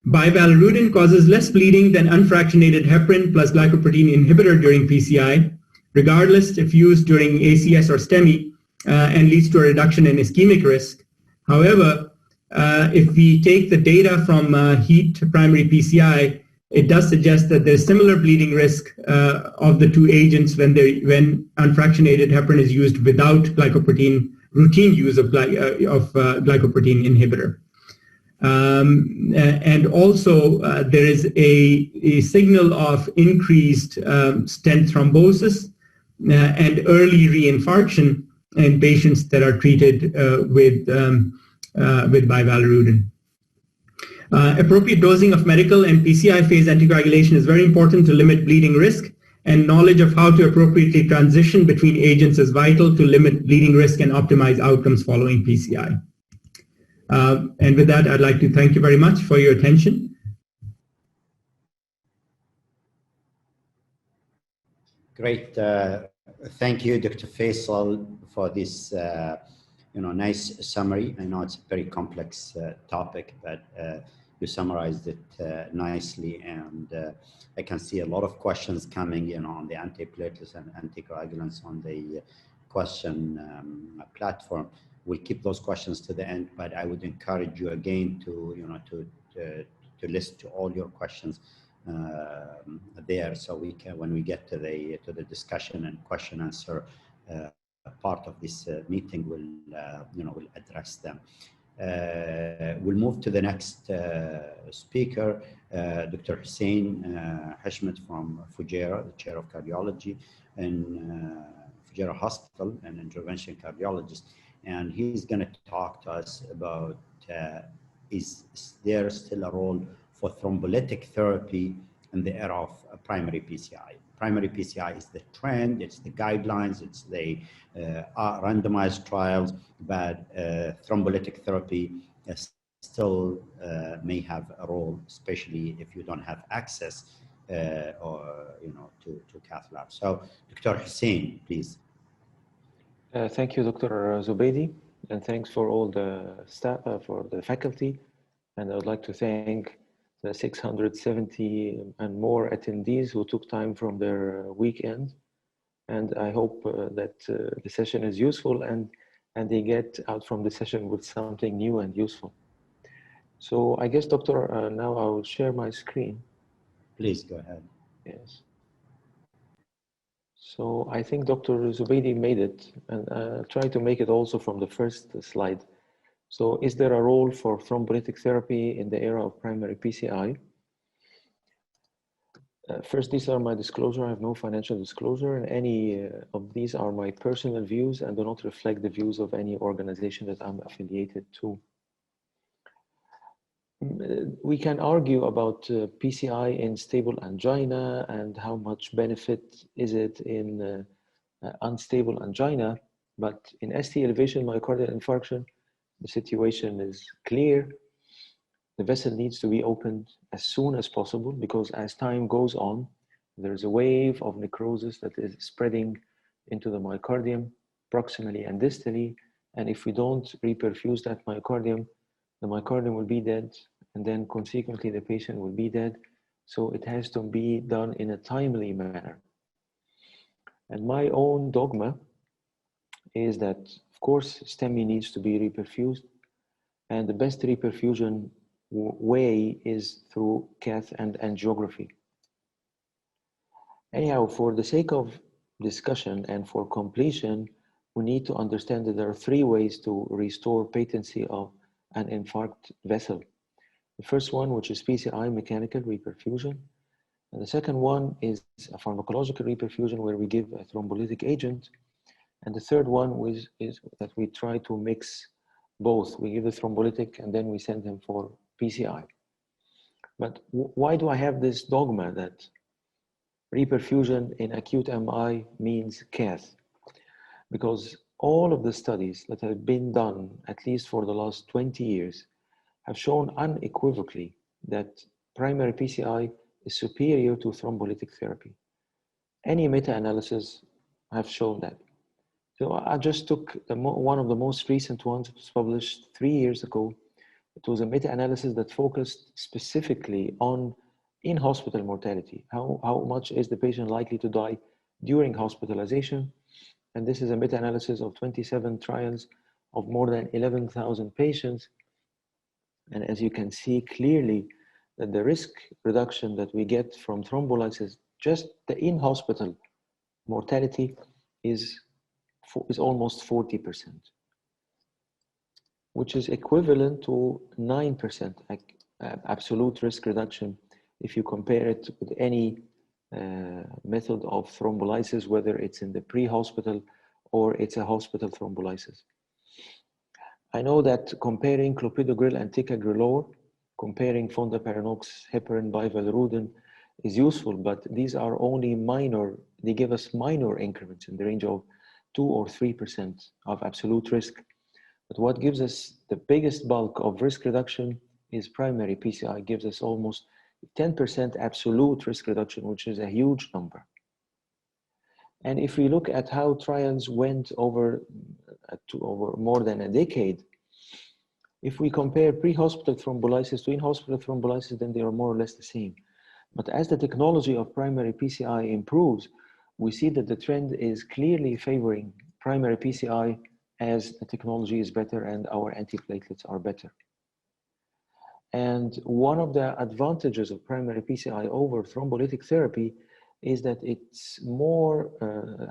Speaker 2: Valorudin causes less bleeding than unfractionated heparin plus glycoprotein inhibitor during PCI, regardless if used during ACS or Stemi, and leads to a reduction in ischemic risk. However, if we take the data from HEAT primary PCI, it does suggest that there's similar bleeding risk of the 2 agents when unfractionated heparin is used without glycoprotein, routine use of glycoprotein inhibitor. And also there is a signal of increased stent thrombosis and early reinfarction in patients that are treated with Valorudin. Appropriate dosing of medical and PCI phase anticoagulation is very important to limit bleeding risk, and knowledge of how to appropriately transition between agents is vital to limit bleeding risk and optimize outcomes following PCI. And with that, I'd like to thank you very much for your attention.
Speaker 1: Great. Thank you, Dr. Faisal, for this nice summary. I know it's a very complex topic, but you summarized it nicely, and I can see a lot of questions coming in on the antiplatelets and anticoagulants on the question platform. We'll keep those questions to the end, but I would encourage you again to list all your questions there, so we can, when we get to the discussion and question answer part of this meeting, we'll address them. We'll move to the next speaker, Dr. Hussein Hishmat from Fujairah, the chair of cardiology in Fujairah Hospital, and intervention cardiologist. And he's going to talk to us about is there still a role for thrombolytic therapy in the era of primary PCI. Primary PCI is the trend, it's the guidelines, it's the randomized trials, but thrombolytic therapy still may have a role, especially if you don't have access to cath lab. So, Dr. Hussein, please.
Speaker 3: Thank you, Dr. Zubaidi, and thanks for all the staff, for the faculty, and I would like to thank the 670 and more attendees who took time from their weekend, and I hope that the session is useful and they get out from the session with something new and useful. So I guess, Doctor, now I will share my screen.
Speaker 1: Please go ahead.
Speaker 3: Yes. So I think Dr. Zubaidi made it, and I'll try to make it also from the first slide. So is there a role for thrombolytic therapy in the era of primary PCI? First, these are my disclosure. I have no financial disclosure, and any of these are my personal views and do not reflect the views of any organization that I'm affiliated to. We can argue about PCI in stable angina and how much benefit is it in unstable angina, but in ST elevation myocardial infarction, the situation is clear. The vessel needs to be opened as soon as possible, because as time goes on, there's a wave of necrosis that is spreading into the myocardium proximally and distally, and if we don't reperfuse that myocardium, the myocardium will be dead, and then consequently the patient will be dead, So it has to be done in a timely manner. And my own dogma is that, of course, Stemi needs to be reperfused, and the best reperfusion way is through cath and angiography. Anyhow, for the sake of discussion and for completion, we need to understand that there are three ways to restore patency of an infarct vessel. The first one, which is PCI, mechanical reperfusion. And the second one is a pharmacological reperfusion where we give a thrombolytic agent. And the third one is that we try to mix both. We give the thrombolytic and then we send them for PCI. But why do I have this dogma that reperfusion in acute MI means cath? Because all of the studies that have been done, at least for the last 20 years, have shown unequivocally that primary PCI is superior to thrombolytic therapy. Any meta-analysis have shown that. So I just took one of the most recent ones. It was published 3 years ago. It was a meta-analysis that focused specifically on in-hospital mortality. How much is the patient likely to die during hospitalization? And this is a meta-analysis of 27 trials of more than 11,000 patients. And as you can see clearly, that the risk reduction that we get from thrombolysis, just the in-hospital mortality is almost 40%, which is equivalent to 9% absolute risk reduction if you compare it with any method of thrombolysis, whether it's in the pre-hospital or it's a hospital thrombolysis. I know that comparing clopidogrel and ticagrelor, comparing Fonda Paranox, heparin by Valorudin is useful, but these are only minor, they give us minor increments in the range of 2 or 3% of absolute risk. But what gives us the biggest bulk of risk reduction is primary PCI, gives us almost 10% absolute risk reduction, which is a huge number. And if we look at how trials went over more than a decade, if we compare pre-hospital thrombolysis to in-hospital thrombolysis, then they are more or less the same. But as the technology of primary PCI improves, we see that the trend is clearly favoring primary PCI as the technology is better and our antiplatelets are better. And one of the advantages of primary PCI over thrombolytic therapy is that it's more,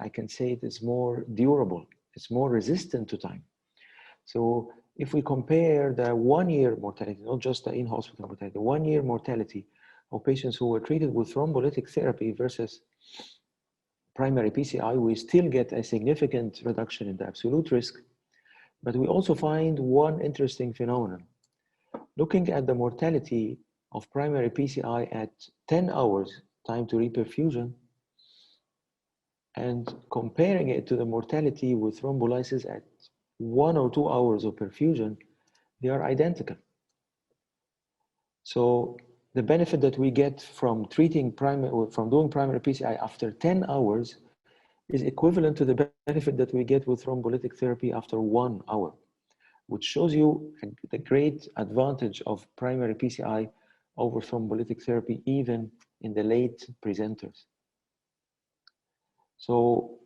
Speaker 3: I can say it is more durable. It's more resistant to time. So if we compare the 1-year mortality, not just the in-hospital mortality, the 1-year mortality of patients who were treated with thrombolytic therapy versus primary PCI, we still get a significant reduction in the absolute risk. But we also find one interesting phenomenon. Looking at the mortality of primary PCI at 10 hours time to reperfusion and comparing it to the mortality with thrombolysis at 1 or 2 hours of perfusion, they are identical. So the benefit that we get from doing primary PCI after 10 hours is equivalent to the benefit that we get with thrombolytic therapy after 1 hour, which shows you the great advantage of primary PCI over thrombolytic therapy, even in the late presenters. So,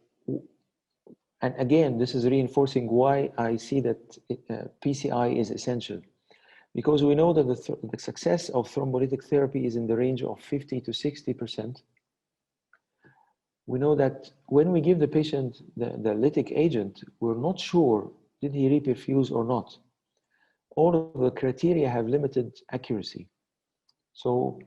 Speaker 3: and again, this is reinforcing why I see that PCI is essential. Because we know that the success of thrombolytic therapy is in the range of 50 to 60%. We know that when we give the patient the lytic agent, we're not sure did he reperfuse or not. All of the criteria have limited accuracy. So,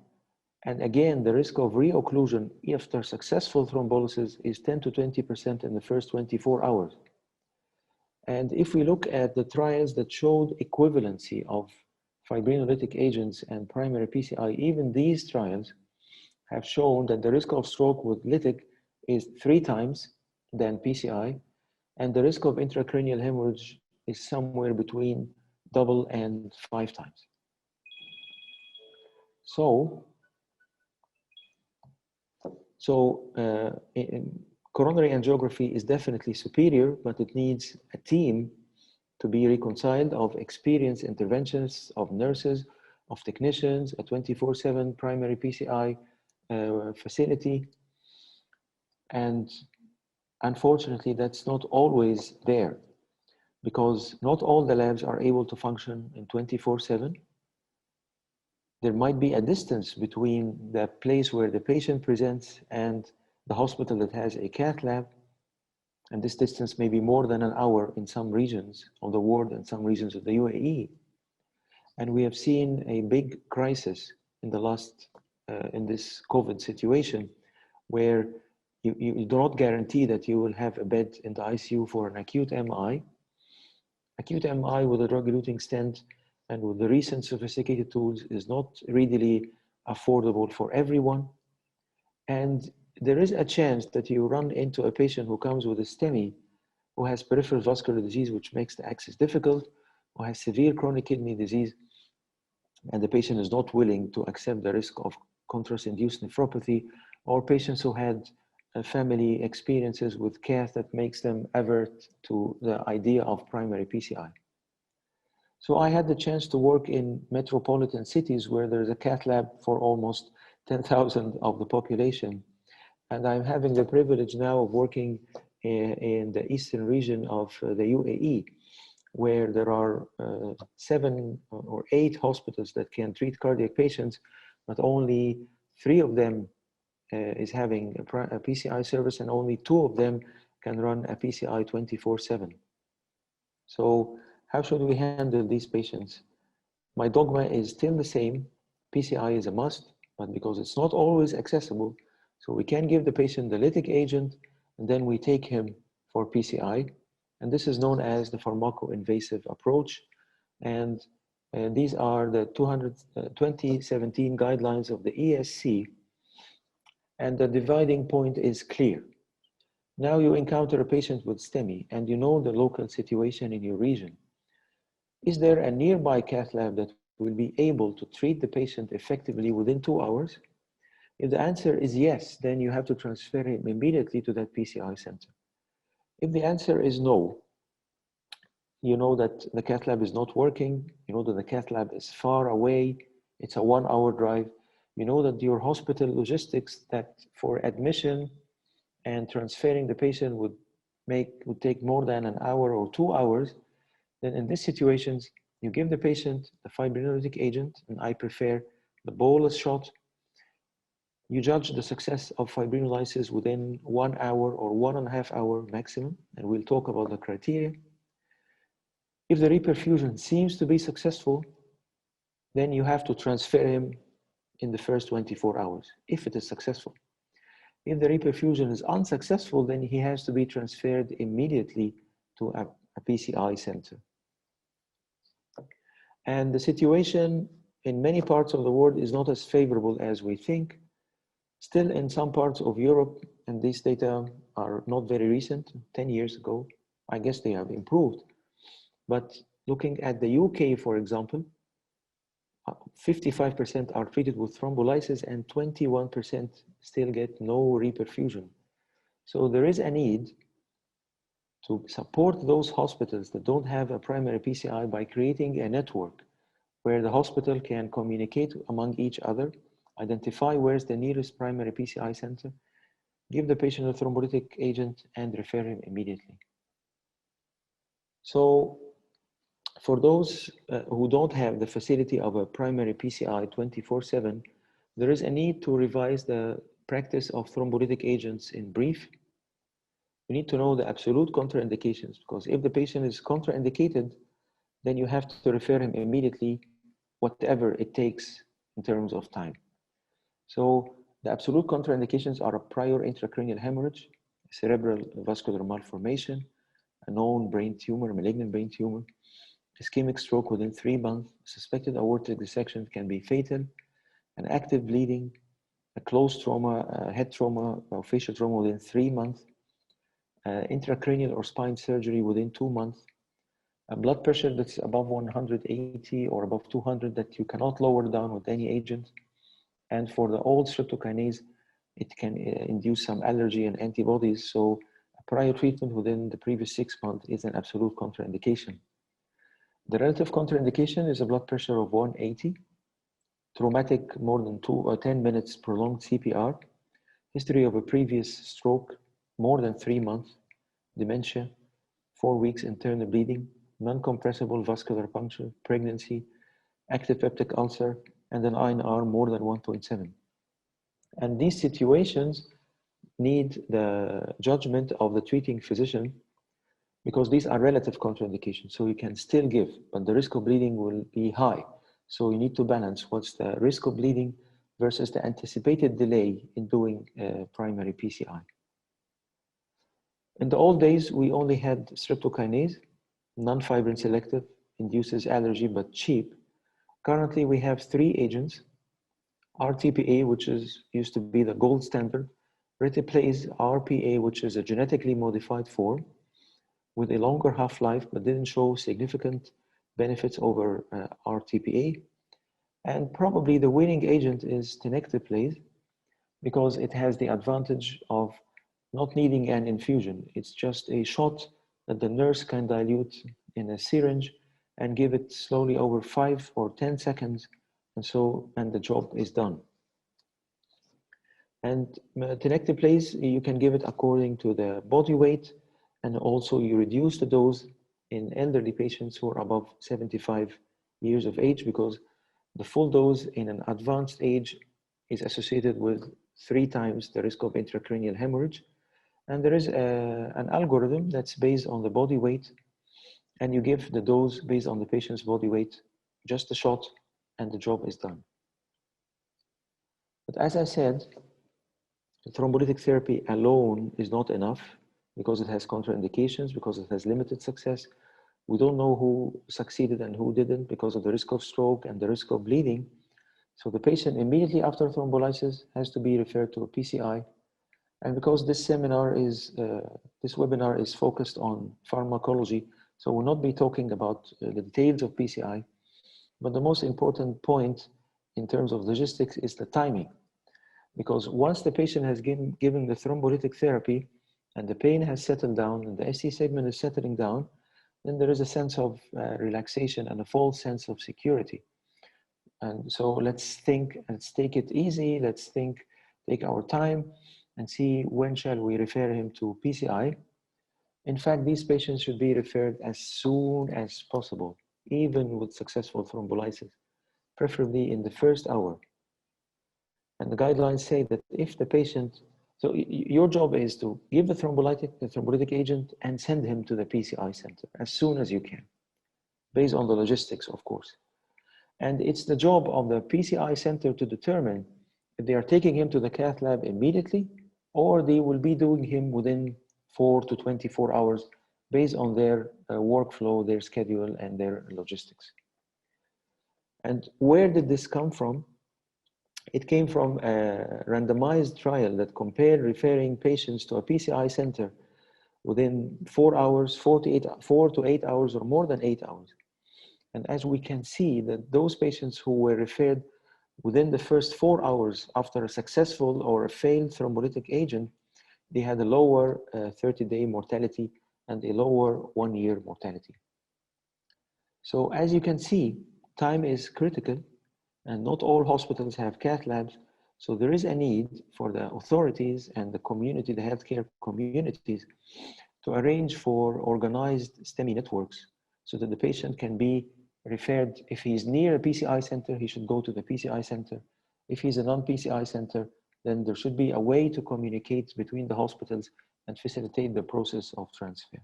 Speaker 3: and again, the risk of reocclusion after successful thrombolysis is 10 to 20% in the first 24 hours. And if we look at the trials that showed equivalency of fibrinolytic agents and primary PCI, even these trials have shown that the risk of stroke with lytic is 3 times than PCI, and the risk of intracranial hemorrhage is somewhere between double and 5 times. So coronary angiography is definitely superior, but it needs a team to be reconciled of experienced interventionists, of nurses of technicians, a 24/7 primary PCI facility. And unfortunately, that's not always there, because not all the labs are able to function in 24/7. There might be a distance between the place where the patient presents and the hospital that has a cath lab. And this distance may be more than an hour in some regions of the world and some regions of the UAE. And we have seen a big crisis in the last, in this COVID situation, where you do not guarantee that you will have a bed in the ICU for an acute MI. Acute MI with a drug-eluting stent and with the recent sophisticated tools is not readily affordable for everyone. And there is a chance that you run into a patient who comes with a Stemi, who has peripheral vascular disease, which makes the access difficult, who has severe chronic kidney disease, and the patient is not willing to accept the risk of contrast-induced nephropathy, or patients who had family experiences with cath that makes them avert to the idea of primary PCI. So I had the chance to work in metropolitan cities where there's a cath lab for almost 10,000 of the population. And I'm having the privilege now of working in the eastern region of the UAE, where there are 7 or 8 hospitals that can treat cardiac patients, but only 3 of them is having a PCI service, and only 2 of them can run a PCI 24/7. So how should we handle these patients? My dogma is still the same. PCI is a must, but because it's not always accessible, so we can give the patient the lytic agent, and then we take him for PCI. And this is known as the pharmacoinvasive approach. And these are the 2017 guidelines of the ESC. And the dividing point is clear. Now you encounter a patient with Stemi, and you know the local situation in your region. Is there a nearby cath lab that will be able to treat the patient effectively within 2 hours? If the answer is yes, then you have to transfer him immediately to that PCI center. If the answer is no, you know that the cath lab is not working, you know that the cath lab is far away, it's a 1-hour drive, you know that your hospital logistics that for admission and transferring the patient would take more than an hour or 2 hours, then in these situations, you give the patient the fibrinolytic agent, and I prefer the bolus shot. You judge the success of fibrinolysis within 1 hour or 1.5 hours maximum, and we'll talk about the criteria. If the reperfusion seems to be successful, then you have to transfer him in the first 24 hours, if it is successful. If the reperfusion is unsuccessful, then he has to be transferred immediately to a PCI center. And the situation in many parts of the world is not as favorable as we think. Still, in some parts of Europe, and these data are not very recent, 10 years ago, I guess they have improved. But looking at the UK, for example, 55% are treated with thrombolysis and 21% still get no reperfusion. So there is a need to support those hospitals that don't have a primary PCI by creating a network where the hospital can communicate among each other, identify where's the nearest primary PCI center, give the patient a thrombolytic agent, and refer him immediately. So for those who don't have the facility of a primary PCI 24/7, there is a need to revise the practice of thrombolytic agents in brief. You need to know the absolute contraindications, because if the patient is contraindicated, then you have to refer him immediately, whatever it takes in terms of time. So the absolute contraindications are a prior intracranial hemorrhage, cerebral vascular malformation, a known brain tumor, malignant brain tumor, ischemic stroke within 3 months, suspected aortic dissection can be fatal, an active bleeding, a closed trauma, head trauma, or facial trauma within 3 months, intracranial or spine surgery within 2 months, a blood pressure that's above 180 or above 200 that you cannot lower down with any agent. And for the old streptokinase, it can induce some allergy and antibodies. So a prior treatment within the previous 6 months is an absolute contraindication. The relative contraindication is a blood pressure of 180 traumatic more than 2 or 10 minutes prolonged CPR, history of a previous stroke, more than 3 months, dementia, 4 weeks internal bleeding, non-compressible vascular puncture, pregnancy, active peptic ulcer, and an INR more than 1.7. And these situations need the judgment of the treating physician because these are relative contraindications. So you can still give, but the risk of bleeding will be high. So you need to balance what's the risk of bleeding versus the anticipated delay in doing primary PCI. In the old days, we only had streptokinase, non-fibrin selective, induces allergy, but cheap. Currently, we have 3 agents. RTPA, which used to be the gold standard, retiplase RPA, which is a genetically modified form with a longer half-life, but didn't show significant benefits over RTPA. And probably the winning agent is tenecteplase because it has the advantage of not needing an infusion. It's just a shot that the nurse can dilute in a syringe and give it slowly over 5 or 10 seconds, and the job is done. And tenecteplase, you can give it according to the body weight, and also you reduce the dose in elderly patients who are above 75 years of age because the full dose in an advanced age is associated with 3 times the risk of intracranial hemorrhage. And there is an algorithm that's based on the body weight, and you give the dose based on the patient's body weight, just a shot, and the job is done. But as I said, thrombolytic therapy alone is not enough because it has contraindications, because it has limited success. We don't know who succeeded and who didn't because of the risk of stroke and the risk of bleeding. So the patient immediately after thrombolysis has to be referred to a PCI. And because this webinar is focused on pharmacology, so we'll not be talking about the details of PCI, but the most important point in terms of logistics is the timing. Because once the patient has given the thrombolytic therapy and the pain has settled down and the ST segment is settling down, then there is a sense of relaxation and a false sense of security. And so let's think, let's take it easy, take our time and see when shall we refer him to PCI. In fact, these patients should be referred as soon as possible, even with successful thrombolysis, preferably in the first hour. And the guidelines say that if the patient, so your job is to give the thrombolytic agent and send him to the PCI center as soon as you can, based on the logistics, of course. And it's the job of the PCI center to determine if they are taking him to the cath lab immediately or they will be doing him within 4 to 24 hours based on their workflow, their schedule, and their logistics. And where did this come from? It came from a randomized trial that compared referring patients to a PCI center within 4 hours, 4 to 8 hours, or more than 8 hours. And as we can see that those patients who were referred within the first 4 hours after a successful or a failed thrombolytic agent, they had a lower 30-day mortality and a lower 1-year mortality. So as you can see, time is critical and not all hospitals have cath labs. So there is a need for the authorities and the community, the healthcare communities, to arrange for organized STEMI networks so that the patient can be referred. If he's near a PCI center, he should go to the PCI center. If he's a non-PCI center, then there should be a way to communicate between the hospitals and facilitate the process of transfer.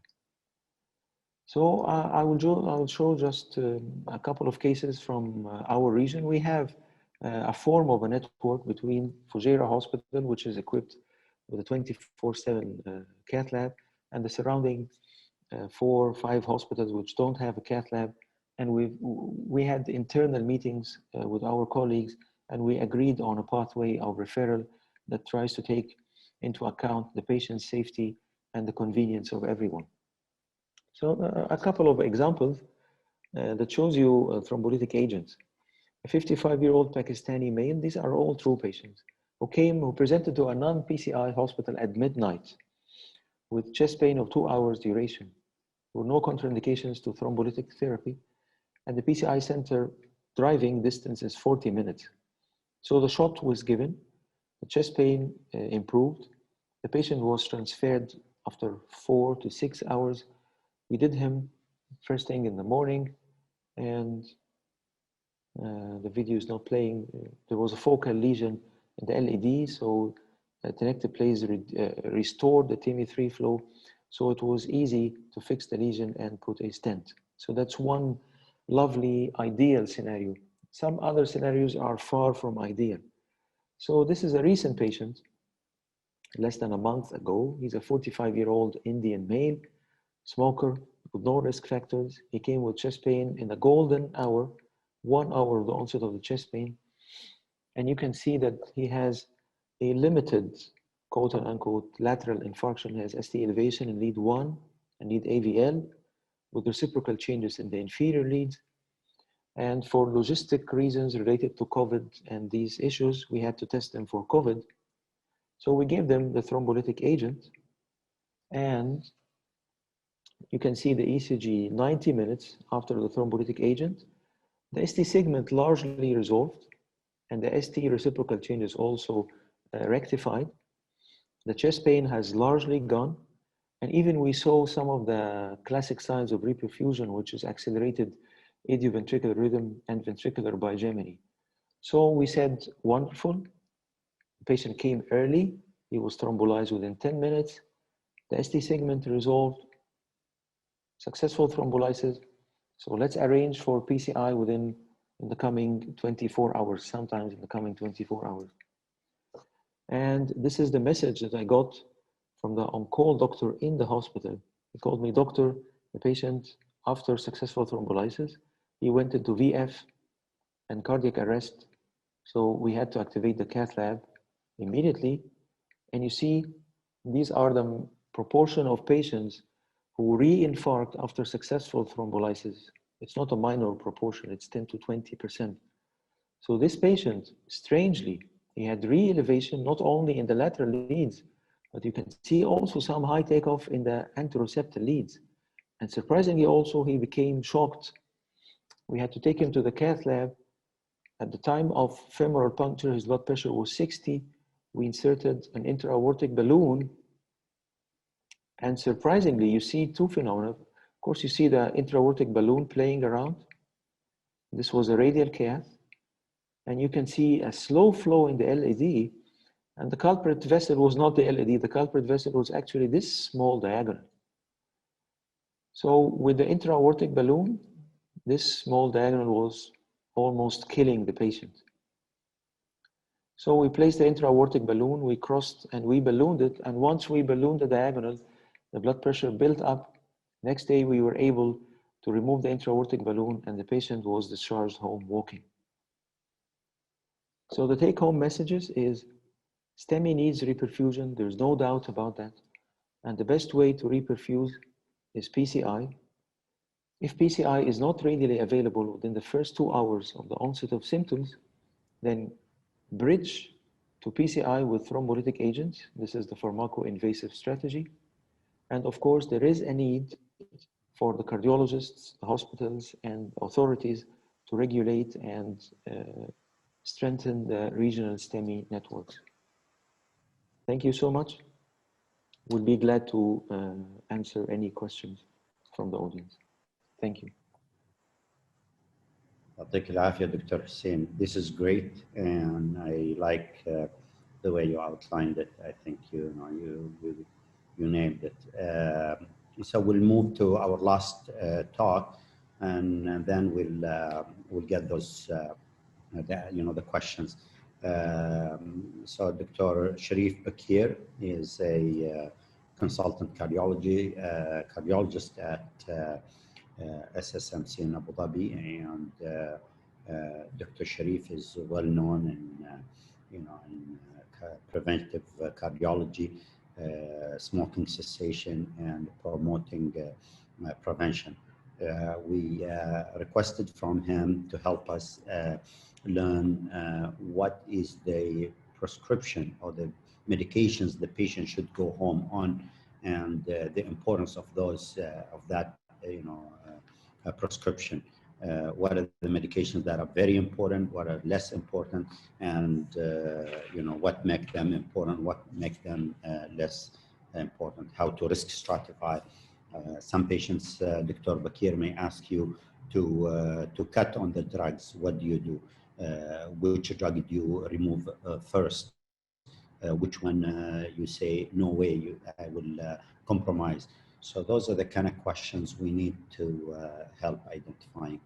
Speaker 3: So I will show just a couple of cases from our region. We have a form of a network between Fujairah Hospital, which is equipped with a 24/7 cath lab, and the surrounding 4 or 5 hospitals which don't have a cath lab. And we had internal meetings with our colleagues, and we agreed on a pathway of referral that tries to take into account the patient's safety and the convenience of everyone. So a couple of examples that shows you thrombolytic agents. A 55-year-old Pakistani male, these are all true patients, who presented to a non-PCI hospital at midnight with chest pain of 2 hours duration. There were no contraindications to thrombolytic therapy, and the PCI center driving distance is 40 minutes. So the shot was given, the chest pain improved, the patient was transferred after 4 to 6 hours. We did him first thing in the morning, and the video is not playing. There was a focal lesion in the LED, so tenecteplase restored the TME3 flow, so it was easy to fix the lesion and put a stent. So that's one lovely ideal scenario. Some other scenarios are far from ideal. So this is a recent patient, less than a month ago. He's a 45-year-old Indian male, smoker with no risk factors. He came with chest pain in the golden hour, 1 hour of the onset of the chest pain. And you can see that he has a limited, quote unquote, lateral infarction. He has ST elevation in lead 1 and lead AVL with reciprocal changes in the inferior leads. And for logistic reasons related to COVID and these issues, we had to test them for COVID. So we gave them the thrombolytic agent, and you can see the ECG 90 minutes after the thrombolytic agent. The ST segment largely resolved, and the ST reciprocal changes also rectified. The chest pain has largely gone, and even we saw some of the classic signs of reperfusion, which is accelerated idioventricular rhythm and ventricular bigeminy. So we said, wonderful. The patient came early. He was thrombolized within 10 minutes. The ST segment resolved. Successful thrombolysis. So let's arrange for PCI in the coming 24 hours, sometimes in the coming 24 hours. And this is the message that I got from the on-call doctor in the hospital. He called me, doctor, the patient, after successful thrombolysis, he went into VF and cardiac arrest. So we had to activate the cath lab immediately. And you see, these are the proportion of patients who re-infarct after successful thrombolysis. It's not a minor proportion, it's 10 to 20%. So this patient, strangely, he had re-elevation not only in the lateral leads, but you can see also some high takeoff in the anteroseptal leads. And surprisingly also, he became shocked. We had to take him to the cath lab. At the time of femoral puncture, his blood pressure was 60. We inserted an intra-aortic balloon. And surprisingly, you see two phenomena. Of course, you see the intra-aortic balloon playing around. This was a radial cath. And you can see a slow flow in the LAD. And the culprit vessel was not the LAD. The culprit vessel was actually this small diagonal. So with the intra-aortic balloon, this small diagonal was almost killing the patient. So we placed the intra-aortic balloon, we crossed and we ballooned it. And once we ballooned the diagonal, the blood pressure built up. Next day, we were able to remove the intra-aortic balloon and the patient was discharged home walking. So the take-home messages is Stemi needs reperfusion. There's no doubt about that. And the best way to reperfuse is PCI. If PCI is not readily available within the first 2 hours of the onset of symptoms, then bridge to PCI with thrombolytic agents. This is the pharmacoinvasive strategy. And of course, there is a need for the cardiologists, the hospitals, and authorities to regulate and strengthen the regional STEMI networks. Thank you so much. We'll be glad to answer any questions from the audience. Thank you.
Speaker 1: يعطيك العافية دكتور حسين. This is great, and I like the way you outlined it. I think you named it. So we'll move to our last talk, and then we'll get those the questions. So Dr. Sharif Bakir is a consultant cardiologist at SSMC in Abu Dhabi, and Dr. Sharif is well known in preventive cardiology, smoking cessation, and promoting prevention. We requested from him to help us learn what is the prescription or the medications the patient should go home on, and the importance of those of that prescription. what are the medications that are very important, what are less important, and what make them important, what make them less important, how to risk stratify. Some patients, Dr. Bakir may ask you to cut on the drugs. What do you do? Which drug do you remove first? Which one you say, no way, I will compromise. So those are the kind of questions we need to help identifying.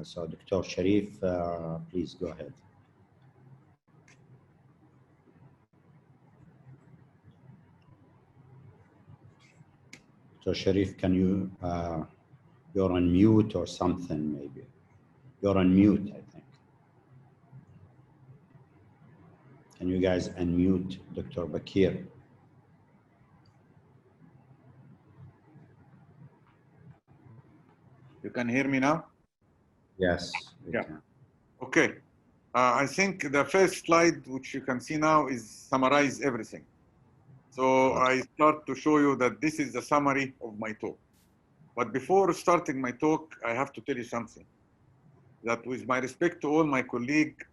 Speaker 1: So Dr. Sharif, please go ahead. Dr. Sharif, can you, you're on mute or something maybe. You're on mute, I think. Can you guys unmute Dr. Bakir?
Speaker 4: You can hear me now?
Speaker 1: Yes.
Speaker 4: Yeah. Okay. I think the first slide, which you can see now, is summarize everything. So I start to show you that this is the summary of my talk. But before starting my talk, I have to tell you something. That with my respect to all my colleagues,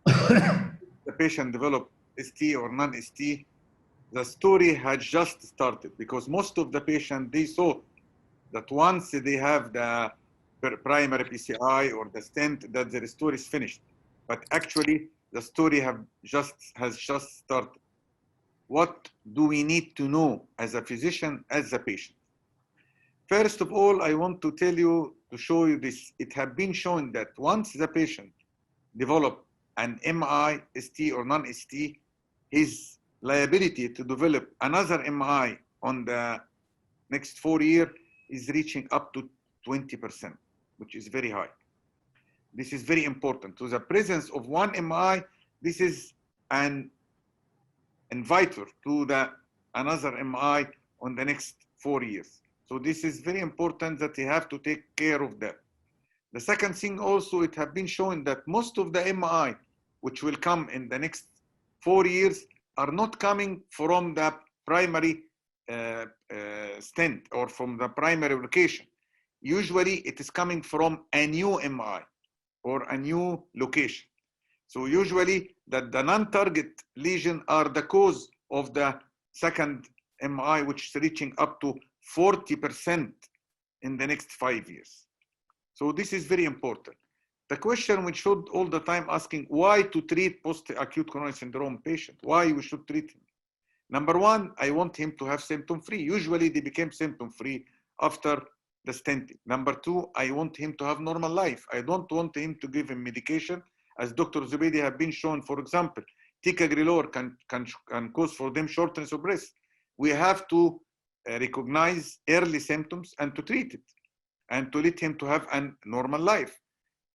Speaker 4: the patient developed ST or non-ST, the story had just started, because most of the patients, they thought that once they have the primary PCI or the stent, that their story is finished. But actually, the story has just started. What do we need to know as a physician, as a patient? First of all, I want to tell you, to show you this. It has been shown that once the patient develops an MI, ST or non-ST, his liability to develop another MI on the next 4 years is reaching up to 20%, which is very high. This is very important. So the presence of one MI, this is an inviter to the another MI on the next 4 years. So this is very important that you have to take care of that. The second thing also, it has been shown that most of the MI which will come in the next 4 years are not coming from the primary stent or from the primary location. Usually it is coming from a new MI or a new location. So usually that the non-target lesion are the cause of the second MI, which is reaching up to 40% in the next 5 years. So this is very important. The question we should all the time asking, why to treat post-acute coronary syndrome patient? Why we should treat him? Number one, I want him to have symptom-free. Usually they became symptom-free after the stenting. Number two, I want him to have normal life. I don't want him to give him medication. As Dr. Zubeidi have been shown, for example, ticagrelor can cause for them shortness of breath. We have to recognize early symptoms and to treat it and to let him to have a normal life,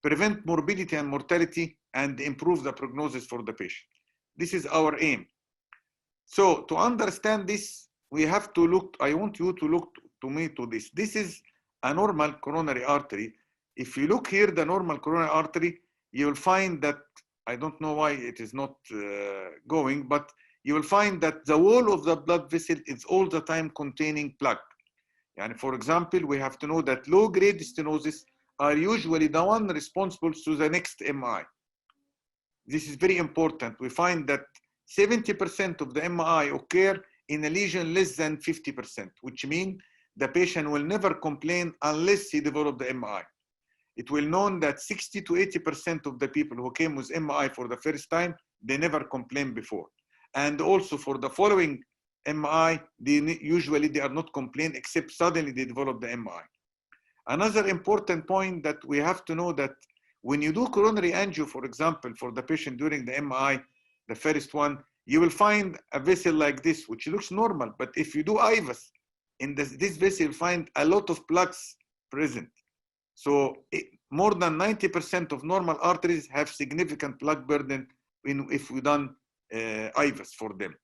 Speaker 4: prevent morbidity and mortality, and improve the prognosis for the patient. This is our aim. So to understand this, we have to look, I want you to look to me to this. This is a normal coronary artery. If you look here, the normal coronary artery, you will find that, I don't know why it is not going, but you will find that the wall of the blood vessel is all the time containing plaque. And for example, we have to know that low-grade stenosis are usually the one responsible to the next MI. This is very important. We find that 70% of the MI occur in a lesion less than 50%, which means the patient will never complain unless he develops the MI. It will known that 60 to 80% of the people who came with MI for the first time, they never complained before. And also for the following MI, usually they are not complain except suddenly they develop the MI. Another important point that we have to know that when you do coronary angio, for example, for the patient during the MI, the first one, you will find a vessel like this, which looks normal. But if you do IVUS, in this vessel, you'll find a lot of plaques present. So more than 90% of normal arteries have significant plaque burden if we done IVUS for them.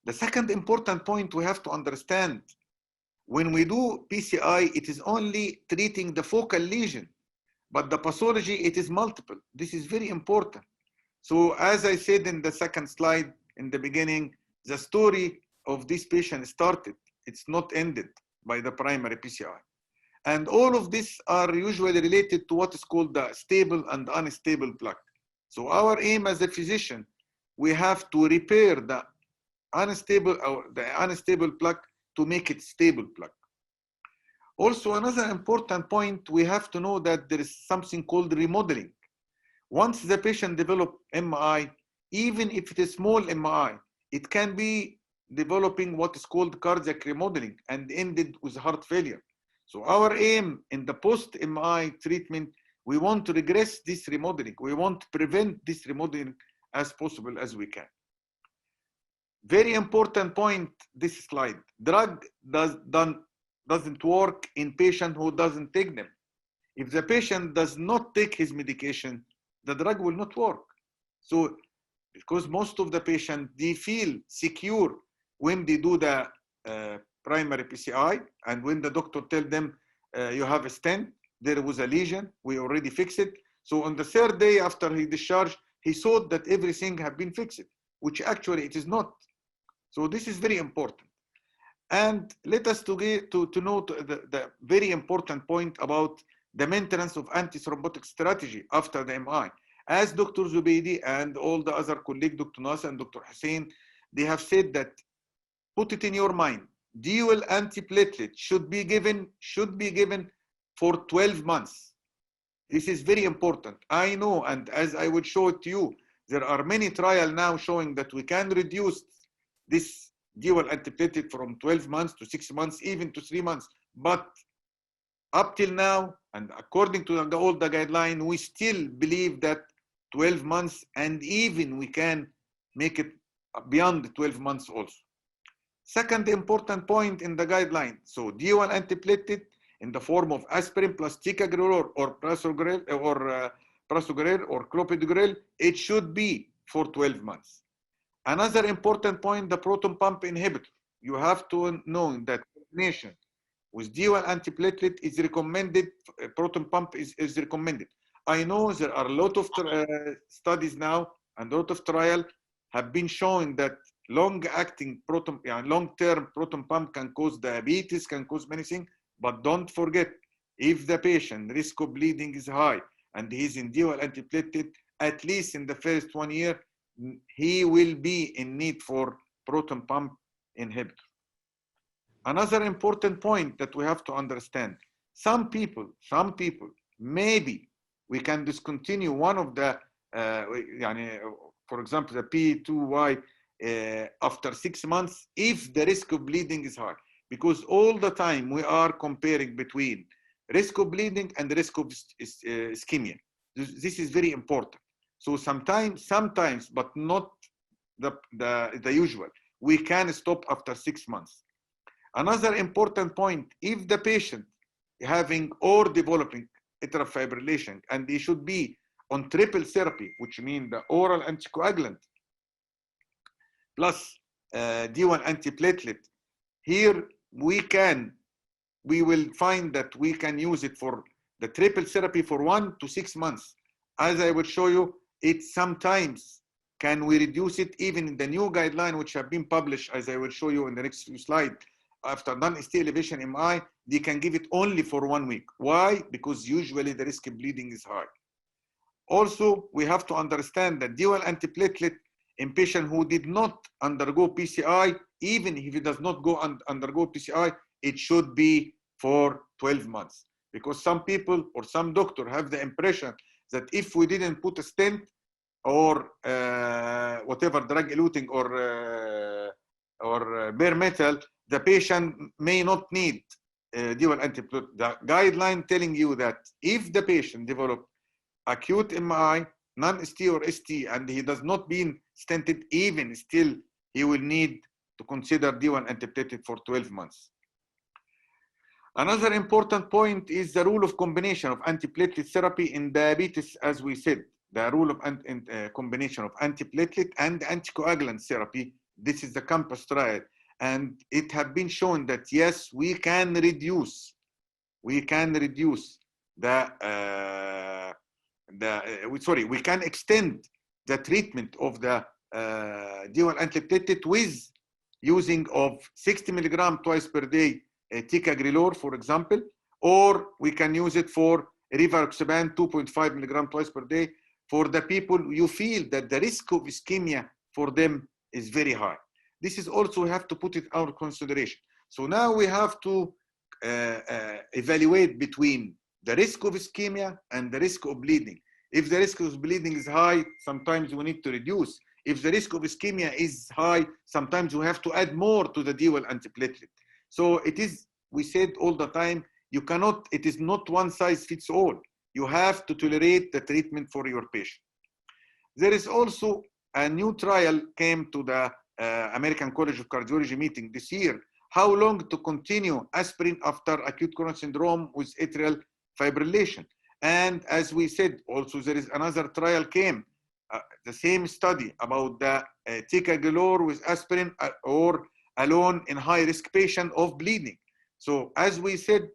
Speaker 4: The second important point we have to understand, when we do PCI, it is only treating the focal lesion, but the pathology, it is multiple. This is very important. So as I said in the second slide in the beginning, the story of this patient started. It's not ended by the primary PCI. And all of this are usually related to what is called the stable and unstable plaque. So our aim as a physician, we have to repair the unstable plaque to make it stable plaque. Also, another important point, we have to know that there is something called remodeling. Once the patient develops MI, even if it is small MI, it can be developing what is called cardiac remodeling and ended with heart failure. So our aim in the post-MI treatment, we want to regress this remodeling. We want to prevent this remodeling as possible as we can. Very important point, this slide. Drug doesn't work in patient who doesn't take them. If the patient does not take his medication, the drug will not work. So because most of the patients, they feel secure when they do the primary PCI, and when the doctor tells them you have a stent, there was a lesion, we already fixed it. So on the third day after he discharged, he thought that everything had been fixed, which actually it is not. So this is very important. And let us to note the very important point about the maintenance of anti-thrombotic strategy after the MI. As Dr. Zubaydi and all the other colleagues, Dr. Nasser and Dr. Hussein, they have said that, put it in your mind, dual antiplatelet should be given for 12 months. This is very important. I know, and as I would show it to you, there are many trials now showing that we can reduce this dual antiplatelet from 12 months to 6 months, even to 3 months. But up till now, and according to all the guidelines, we still believe that 12 months, and even we can make it beyond 12 months also. Second important point in the guideline, so dual antiplatelet in the form of aspirin plus ticagrelor or prasugrel or clopidogrel, it should be for 12 months. Another important point, the proton pump inhibitor. You have to know that combination with dual antiplatelet is recommended, proton pump is recommended. I know there are a lot of studies now and a lot of trials have been showing that long-acting proton, long-term proton pump can cause diabetes, can cause many things, but don't forget, if the patient risk of bleeding is high and he's in dual antiplatelet, at least in the first 1 year, he will be in need for proton pump inhibitor. Another important point that we have to understand, some people, maybe we can discontinue one of the, for example, the P2Y after 6 months if the risk of bleeding is high. Because all the time we are comparing between risk of bleeding and the risk of ischemia. This is very important. So sometimes, but not the usual. We can stop after 6 months. Another important point, if the patient having or developing atrial fibrillation, and he should be on triple therapy, which means the oral anticoagulant plus D1 antiplatelet, here we will find that we can use it for the triple therapy for 1 to 6 months. As I will show you, it sometimes can we reduce it even in the new guideline which have been published, as I will show you in the next few slides. After non-ST elevation MI, they can give it only for 1 week. Why? Because usually the risk of bleeding is high. Also, we have to understand that dual antiplatelet in patient who did not undergo PCI, even if he does not undergo PCI, it should be for 12 months. Because some people or some doctor have the impression that if we didn't put a stent or whatever drug-eluting or bare metal, the patient may not need dual antiplatelet. The guideline telling you that if the patient develop acute MI, non-ST or ST, and he does not been stented, even still, he will need to consider D1 antiplatelet for 12 months. Another important point is the rule of combination of antiplatelet therapy in diabetes, as we said, the rule of combination of antiplatelet and anticoagulant therapy. This is the COMPASS trial. And it has been shown that yes, we can reduce we can extend the treatment of the dual antiplatelet with using of 60 milligram twice per day ticagrelor, for example, or we can use it for rivaroxaban 2.5 milligram twice per day for the people you feel that the risk of ischemia for them is very high. This is also, we have to put it out of consideration. So now we have to evaluate between the risk of ischemia and the risk of bleeding. If the risk of bleeding is high, sometimes we need to reduce. If the risk of ischemia is high, sometimes we have to add more to the dual antiplatelet. So it is, we said all the time, you cannot, it is not one size fits all. You have to tolerate the treatment for your patient. There is also a new trial came to the American College of Cardiology meeting this year, how long to continue aspirin after acute coronary syndrome with atrial fibrillation. And as we said, also there is another trial came, the same study about the ticagrelor with aspirin or alone in high-risk patient of bleeding. So as we said,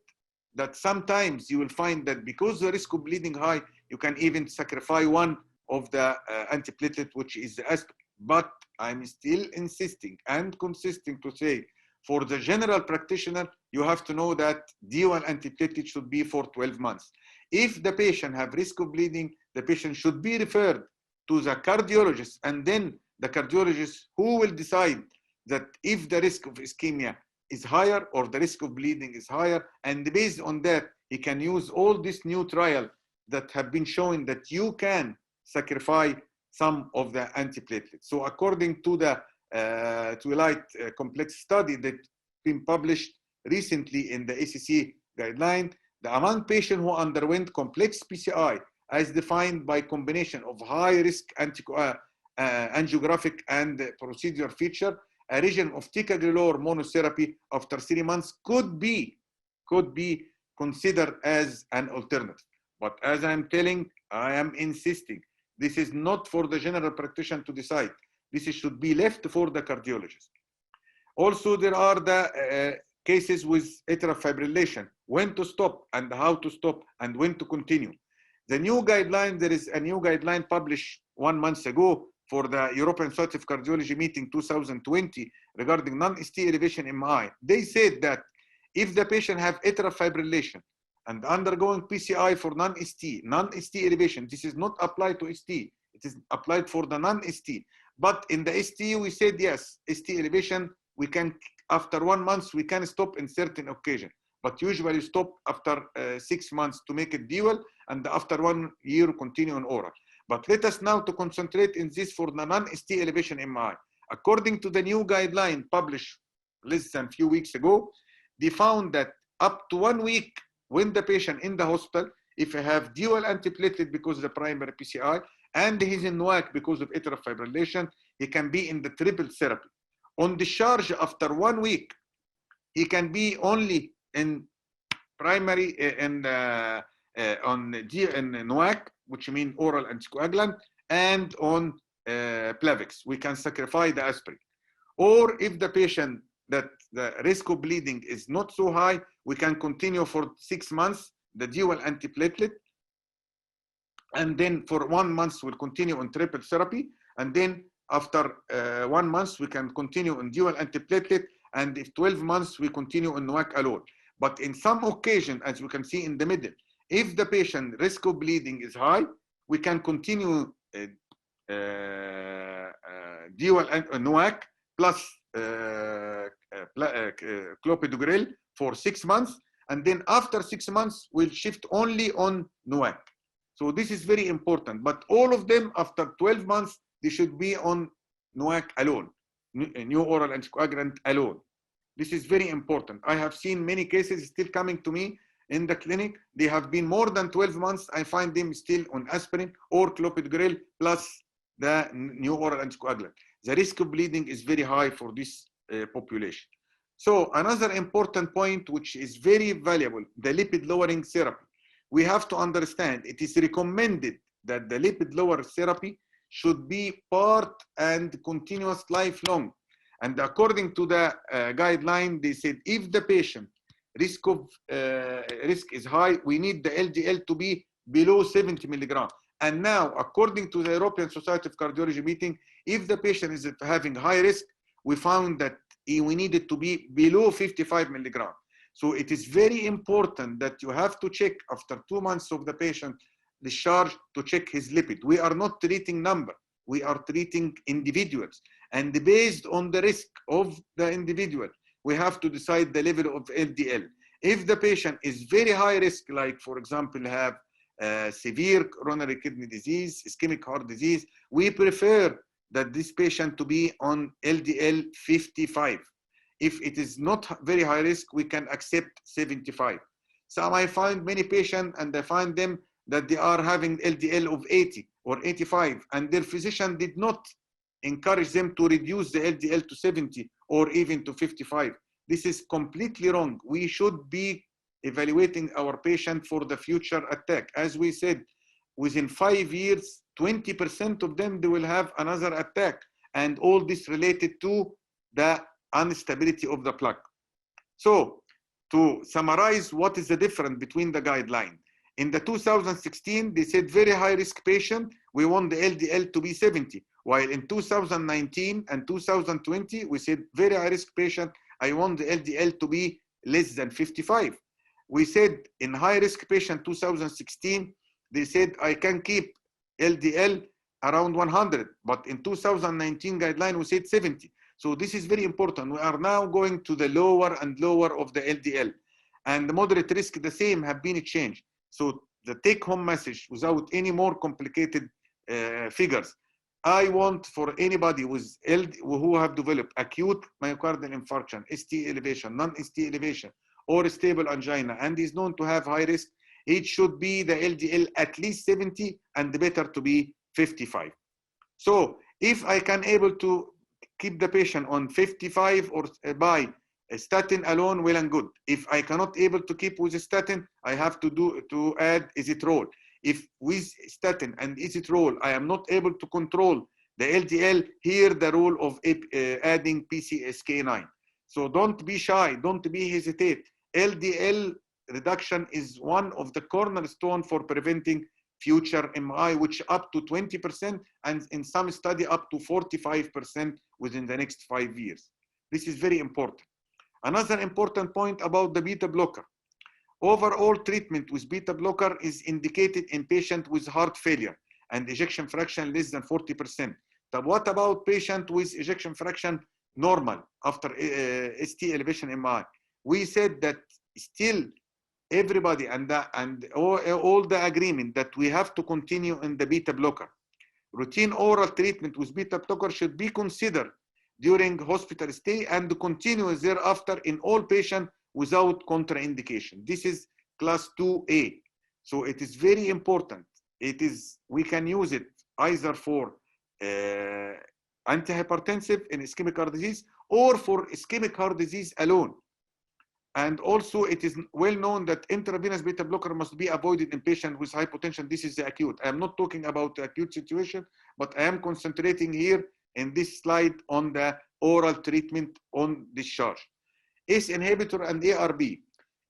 Speaker 4: that sometimes you will find that because the risk of bleeding high, you can even sacrifice one of the antiplatelet, which is the aspirin. But I'm still insisting and consisting to say, for the general practitioner, you have to know that dual antiplatelet should be for 12 months. If the patient have risk of bleeding, the patient should be referred to the cardiologist, and then the cardiologist who will decide that if the risk of ischemia is higher or the risk of bleeding is higher, and based on that, he can use all this new trial that have been showing that you can sacrifice some of the antiplatelets. So according to the Twilight complex study that been published recently in the ACC guideline, the among patients who underwent complex PCI as defined by combination of high-risk angiographic and procedural feature, a regimen of ticagrelor monotherapy after 3 months could be considered as an alternative. But as I'm telling, I am insisting, this is not for the general practitioner to decide. This should be left for the cardiologist. Also, there are the cases with atrial fibrillation, when to stop and how to stop and when to continue. The new guideline, there is a new guideline published 1 month ago for the European Society of Cardiology meeting 2020 regarding non-ST elevation MI. They said that if the patient have atrial fibrillation and undergoing PCI for non-ST elevation, this is not applied to ST, it is applied for the non-ST. But in the ST, we said yes, ST elevation, we can, after 1 month, we can stop in certain occasion, but usually stop after 6 months to make it dual, and after 1 year, continue on oral. But let us now to concentrate in this for the non-ST elevation MI. According to the new guideline published less than a few weeks ago, they found that up to 1 week when the patient in the hospital, if he have dual antiplatelet because of the primary PCI, and he's in NOAC because of atrial fibrillation, he can be in the triple therapy. On discharge after 1 week, he can be only in primary on NOAC, which means oral anticoagulant, and on Plavix. We can sacrifice the aspirin. Or if the patient that the risk of bleeding is not so high, we can continue for 6 months the dual antiplatelet, and then for 1 month we'll continue on triple therapy, and then after 1 month we can continue on dual antiplatelet, and if 12 months we continue on NOAC alone. But in some occasion, as we can see in the middle, if the patient risk of bleeding is high, we can continue dual NOAC plus clopidogrel for 6 months, and then after 6 months we'll shift only on NOAC. So this is very important, but all of them after 12 months, they should be on NOAC alone, new oral anticoagulant alone. This is very important. I have seen many cases still coming to me in the clinic. They have been more than 12 months. I find them still on aspirin or clopidogrel plus the new oral anticoagulant. The risk of bleeding is very high for this population. So another important point, which is very valuable, the lipid lowering therapy. We have to understand it is recommended that the lipid lower therapy should be part and continuous lifelong. And according to the guideline, they said if the patient risk is high, we need the LDL to be below 70 milligrams. And now, according to the European Society of Cardiology meeting, if the patient is having high risk, we found that we need it to be below 55 milligrams. So it is very important that you have to check after 2 months of the patient discharge to check his lipid. We are not treating number, we are treating individuals. And based on the risk of the individual, we have to decide the level of LDL. If the patient is very high risk, like for example, have severe coronary kidney disease, ischemic heart disease, we prefer that this patient to be on LDL 55. If it is not very high risk, we can accept 75. So I find many patients and I find them that they are having LDL of 80 or 85 and their physician did not encourage them to reduce the LDL to 70 or even to 55. This is completely wrong. We should be evaluating our patient for the future attack. As we said, within 5 years, 20% of them, they will have another attack. And all this related to the instability of the plaque. So to summarize, what is the difference between the guideline? In the 2016, they said very high risk patient, we want the LDL to be 70. While in 2019 and 2020, we said very high risk patient, I want the LDL to be less than 55. We said in high risk patient 2016, they said I can keep LDL around 100, but in 2019 guideline, we said 70. So this is very important. We are now going to the lower and lower of the LDL. And the moderate risk, the same, have been changed. So the take-home message, without any more complicated figures, I want for anybody with who have developed acute myocardial infarction, ST elevation, non-ST elevation, or stable angina, and is known to have high risk, it should be the LDL at least 70 and better to be 55. So if I can able to keep the patient on 55 or by a statin alone, well and good. If I cannot able to keep with a statin, I have to add isotrol. If with statin and isotrol, I am not able to control the LDL, here the role of adding PCSK9. So don't be shy, don't be hesitate. LDL reduction is one of the cornerstone for preventing future MI, which up to 20% and in some study up to 45% within the next 5 years. This is very important. Another important point about the beta blocker. Overall treatment with beta blocker is indicated in patients with heart failure and ejection fraction less than 40%. But what about patient with ejection fraction normal after ST elevation MI? We said that still everybody and all the agreement that we have to continue in the beta blocker. Routine oral treatment with beta blocker should be considered during hospital stay and continue thereafter in all patients without contraindication. This is class 2A. So it is very important. We can use it either for antihypertensive in ischemic heart disease or for ischemic heart disease alone. And also it is well known that intravenous beta blocker must be avoided in patients with hypotension. This is the acute. I am not talking about the acute situation, but I am concentrating here in this slide on the oral treatment on discharge. ACE inhibitor and ARB.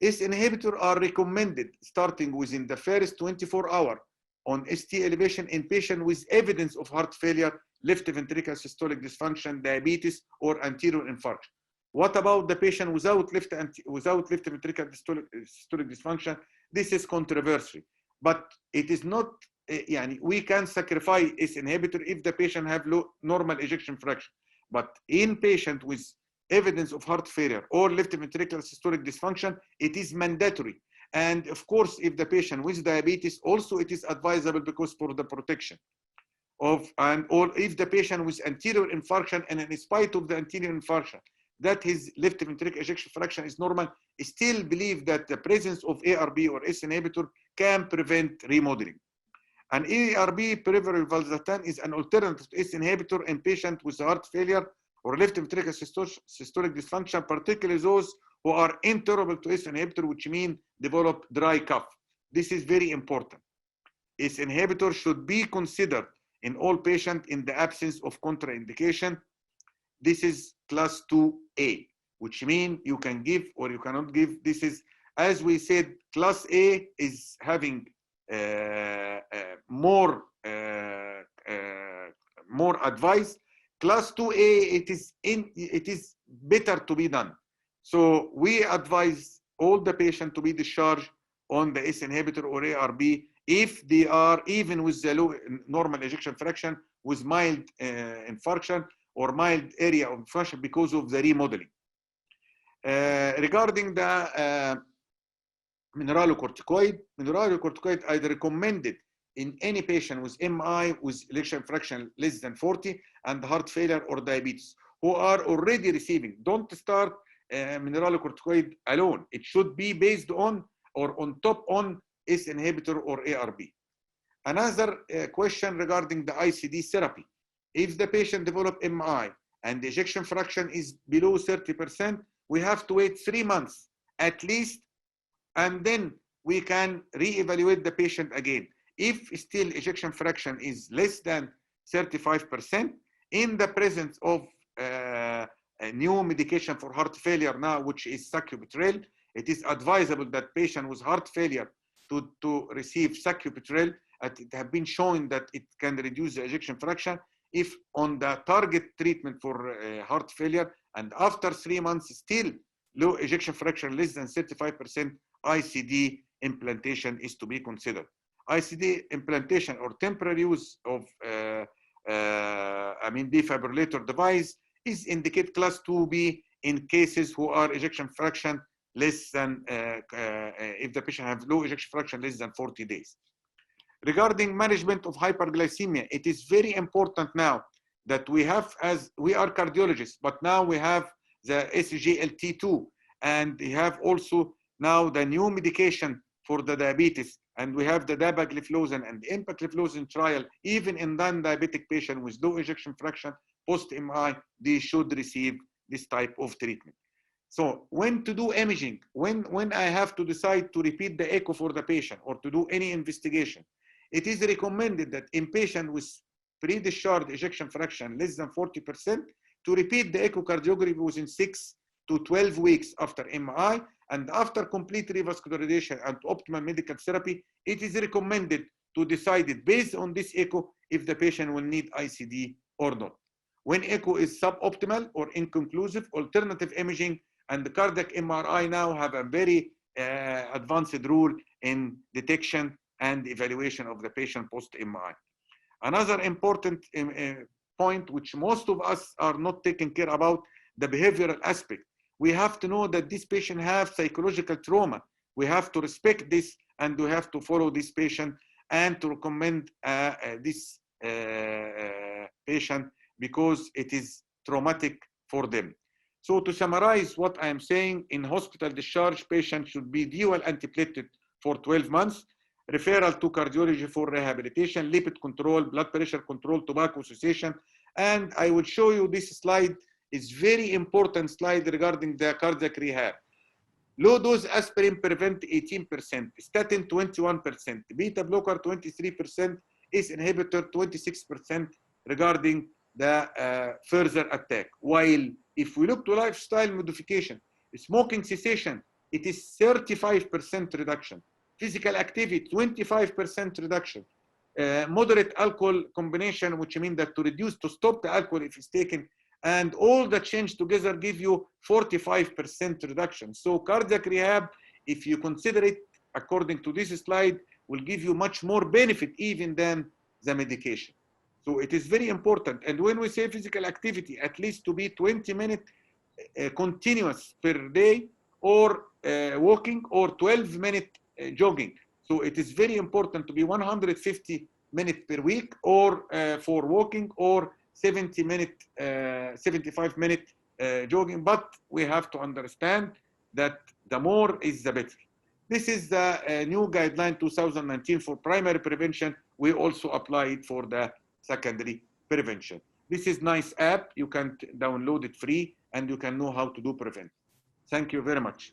Speaker 4: ACE inhibitor are recommended starting within the first 24 hours on ST elevation in patients with evidence of heart failure, left ventricular systolic dysfunction, diabetes, or anterior infarction. What about the patient without left ventricular systolic dysfunction? This is controversial, but it is not. We can sacrifice ACE inhibitor if the patient have low normal ejection fraction, but in patient with evidence of heart failure or left ventricular systolic dysfunction, it is mandatory. And of course, if the patient with diabetes, also it is advisable because for the protection of, or if the patient with anterior infarction and in spite of the anterior infarction, that his left ventricular ejection fraction is normal, still believe that the presence of ARB or ACE inhibitor can prevent remodeling. An ARB peripheral valsartan is an alternative to ACE inhibitor in patients with heart failure or left ventricular systolic dysfunction, particularly those who are intolerable to ACE inhibitor, which mean develop dry cough. This is very important. ACE inhibitor should be considered in all patients in the absence of contraindication. This is class 2A, which means you can give or you cannot give. This is, as we said, class A is having more advice. Class 2A, it is better to be done. So we advise all the patients to be discharged on the ACE inhibitor or ARB if they are even with the low normal ejection fraction with mild infarction or mild area of infarction because of the remodeling. Regarding the mineralocorticoid I'd recommend it in any patient with MI with ejection fraction less than 40 and heart failure or diabetes who are already receiving. Don't start mineralocorticoid alone. It should be based on or on top on ACE inhibitor or ARB. Another question regarding the ICD therapy. If the patient develop MI and the ejection fraction is below 30%, we have to wait 3 months at least, and then we can re-evaluate the patient again. If still ejection fraction is less than 35%, in the presence of a new medication for heart failure now, which is sacubitril, it is advisable that patient with heart failure to receive sacubitril. It has been shown that it can reduce the ejection fraction if on the target treatment for heart failure, and after 3 months still low ejection fraction less than 35%, ICD implantation is to be considered. ICD implantation or temporary use of defibrillator device is indicate class 2B in cases who are ejection fraction less than, if the patient have low ejection fraction less than 40 days. Regarding management of hyperglycemia, it is very important now that we have, as we are cardiologists, but now we have the SGLT2, and we have also now the new medication for the diabetes, and we have the dapagliflozin and empagliflozin trial. Even in non-diabetic patient with low ejection fraction post-MI, they should receive this type of treatment. So when to do imaging, when I have to decide to repeat the echo for the patient or to do any investigation, it is recommended that in patient with pre-discharge ejection fraction less than 40% to repeat the echocardiography within 6 to 12 weeks after MI, and after complete revascularization and optimal medical therapy, it is recommended to decide it based on this echo if the patient will need ICD or not. When echo is suboptimal or inconclusive, alternative imaging and the cardiac MRI now have a very advanced rule in detection and evaluation of the patient post-MI. Another important point, which most of us are not taking care about, the behavioral aspect. We have to know that this patient have psychological trauma. We have to respect this, and we have to follow this patient and to recommend this patient because it is traumatic for them. So to summarize what I am saying, in hospital discharge, patient should be dual antiplatelet for 12 months, referral to cardiology for rehabilitation, lipid control, blood pressure control, tobacco cessation. And I will show you this slide. Is very important slide regarding the cardiac rehab. Low dose aspirin prevent 18%, statin 21%, beta blocker 23%, ACE inhibitor 26% regarding the further attack. While if we look to lifestyle modification, smoking cessation, it is 35% reduction. Physical activity, 25% reduction. Moderate alcohol combination, which means that to stop the alcohol if it's taken, and all the change together give you 45% reduction. So cardiac rehab, if you consider it according to this slide, will give you much more benefit even than the medication. So it is very important. And when we say physical activity, at least to be 20 minutes continuous per day, or walking, or 12 minutes jogging. So it is very important to be 150 minutes per week, or for walking, or 75 minute jogging, but we have to understand that the more is the better. This is the new guideline 2019 for primary prevention. We also apply it for the secondary prevention. This is nice app. You can download it free, and you can know how to do prevent. Thank you very much.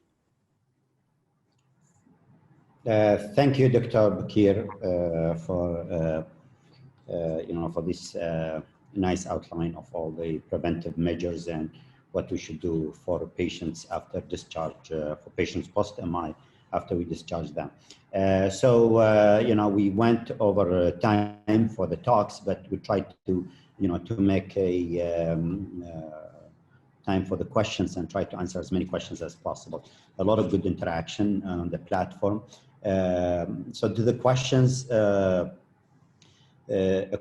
Speaker 1: Thank you, Dr. Bakir, for for this nice outline of all the preventive measures and what we should do for patients after discharge, for patients post-MI after we discharge them. We went over time for the talks, but we tried to, to make a time for the questions and try to answer as many questions as possible. A lot of good interaction on the platform. So to the questions, a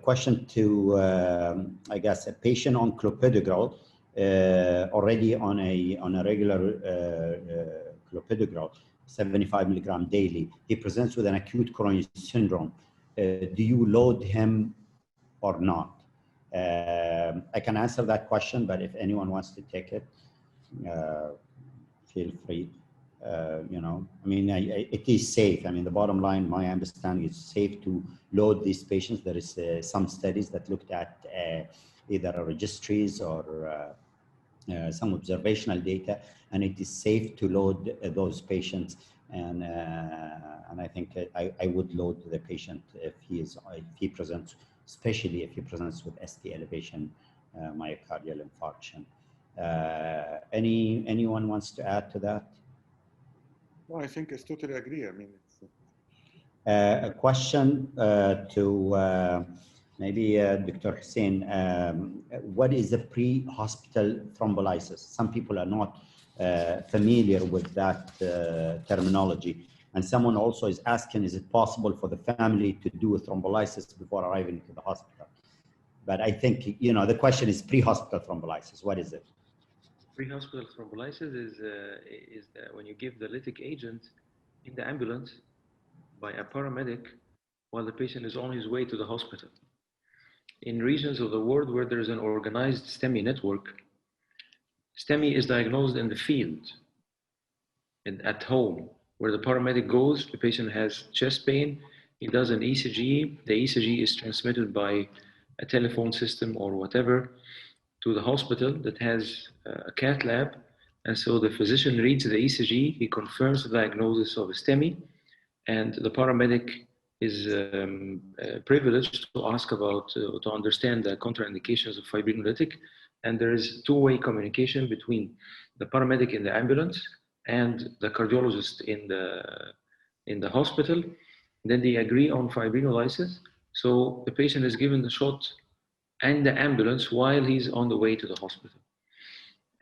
Speaker 1: question to, I guess, a patient on clopidogrel, already on a regular clopidogrel, 75 milligram daily. He presents with an acute coronary syndrome. Do you load him or not? I can answer that question, but if anyone wants to take it, feel free. You know, I mean, it is safe. I mean, the bottom line, my understanding is safe to load these patients. There is some studies that looked at either registries or some observational data, and it is safe to load those patients. And I think I would load the patient if he presents, especially if he presents with ST elevation, myocardial infarction. Anyone wants to add to that?
Speaker 4: No, I think I totally agree. I mean, it's
Speaker 1: a question to maybe Dr. Hussein. What is the pre-hospital thrombolysis? Some people are not familiar with that terminology. And someone also is asking, is it possible for the family to do a thrombolysis before arriving to the hospital? But I think, you know, the question is pre-hospital thrombolysis. What is it?
Speaker 3: Pre-hospital thrombolysis is when you give the lytic agent in the ambulance by a paramedic while the patient is on his way to the hospital. In regions of the world where there is an organized Stemi network, Stemi is diagnosed in the field, at home, where the paramedic goes. The patient has chest pain, he does an ECG, the ECG is transmitted by a telephone system or whatever to the hospital that has a cath lab, and so the physician reads the ECG, he confirms the diagnosis of a Stemi, and the paramedic is privileged to ask about, to understand the contraindications of fibrinolytic, and there is two-way communication between the paramedic in the ambulance and the cardiologist in the hospital. Then they agree on fibrinolysis, so the patient is given the shot and the ambulance while he's on the way to the hospital.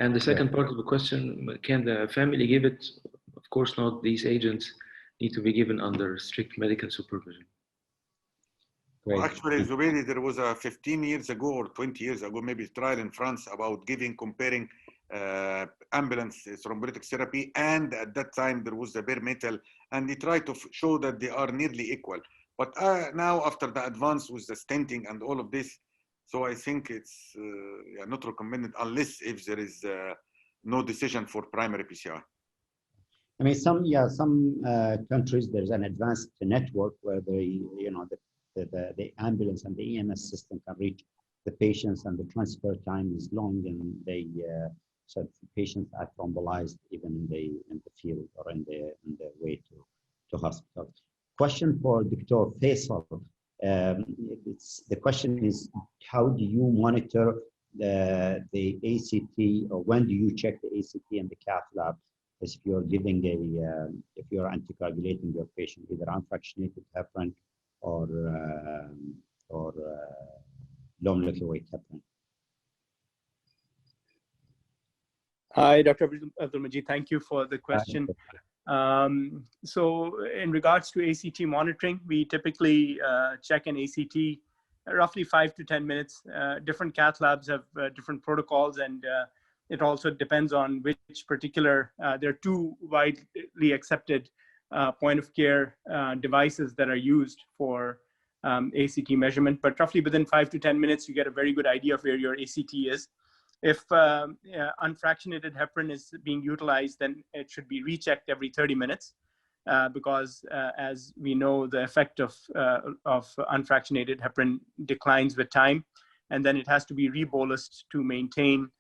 Speaker 3: And the second part of the question, can the family give it? Of course not. These agents need to be given under strict medical supervision.
Speaker 4: Well, actually, Zubairi, there was a 15 years ago or 20 years ago, maybe trial in France about comparing ambulance thrombolytic therapy, and at that time there was the bare metal, and they tried to show that they are nearly equal. But now, after the advance with the stenting and all of this, so I think it's not recommended unless if there is no decision for primary PCI.
Speaker 1: I mean, some countries, there's an advanced network where the ambulance and the EMS system can reach the patients, and the transfer time is long, and so patients are thrombolized even in the field or in the way to hospital. Question for Dr. Faisal. The question is, how do you monitor the ACT, or when do you check the ACT and the cath lab if you're giving if you're anticoagulating your patient, either unfractionated heparin or low molecular weight heparin?
Speaker 2: Hi, Dr. Abdul-Majid. Thank you for the question. So in regards to ACT monitoring, we typically check an ACT roughly 5 to 10 minutes. Different cath labs have different protocols, and it also depends on which particular, there are two widely accepted point of care devices that are used for ACT measurement, but roughly within 5 to 10 minutes, you get a very good idea of where your ACT is. If unfractionated heparin is being utilized, then it should be rechecked every 30 minutes because as we know, the effect of unfractionated heparin declines with time, and then it has to be rebolused to maintain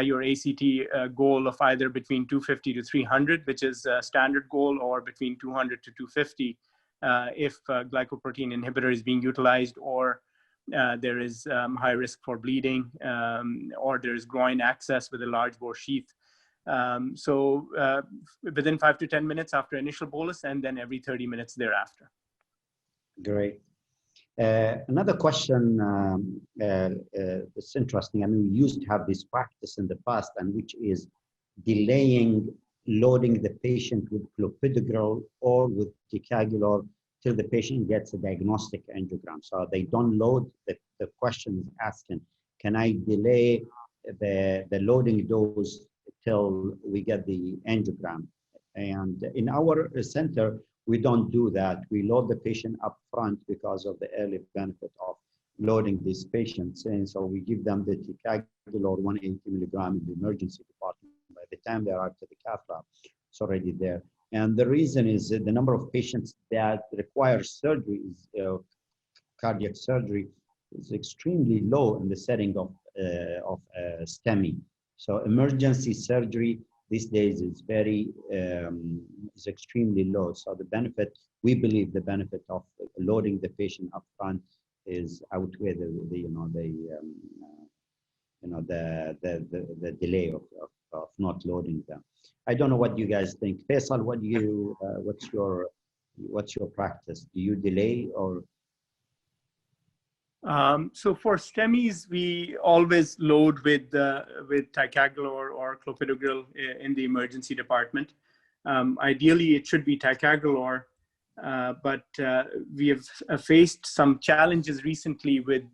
Speaker 2: your ACT goal of either between 250 to 300, which is a standard goal, or between 200 to 250 if glycoprotein inhibitor is being utilized, or there is high risk for bleeding, or there is groin access with a large bore sheath. So within 5 to 10 minutes after initial bolus, and then every 30 minutes thereafter.
Speaker 1: Great. Another question that's interesting. I mean, we used to have this practice in the past, and which is delaying loading the patient with clopidogrel or with ticagrelor till the patient gets a diagnostic angiogram. So they don't load. The question is asking, can I delay the loading dose till we get the angiogram? And in our center, we don't do that. We load the patient up front because of the early benefit of loading these patients. And so we give them the ticagrelor 180 milligram in the emergency department. By the time they arrive to the cath lab, it's already there. And the reason is that the number of patients that require surgery, cardiac surgery, is extremely low in the setting of Stemi. So emergency surgery these days is is extremely low. So the benefit, we believe, the benefit of loading the patient up front is outweigh the delay of not loading them. I don't know what you guys think. Faisal, what do you what's your practice? Do you delay or?
Speaker 2: So for STEMIs, we always load with ticagrelor or clopidogrel in the emergency department. Ideally, it should be ticagrelor, but we have faced some challenges recently with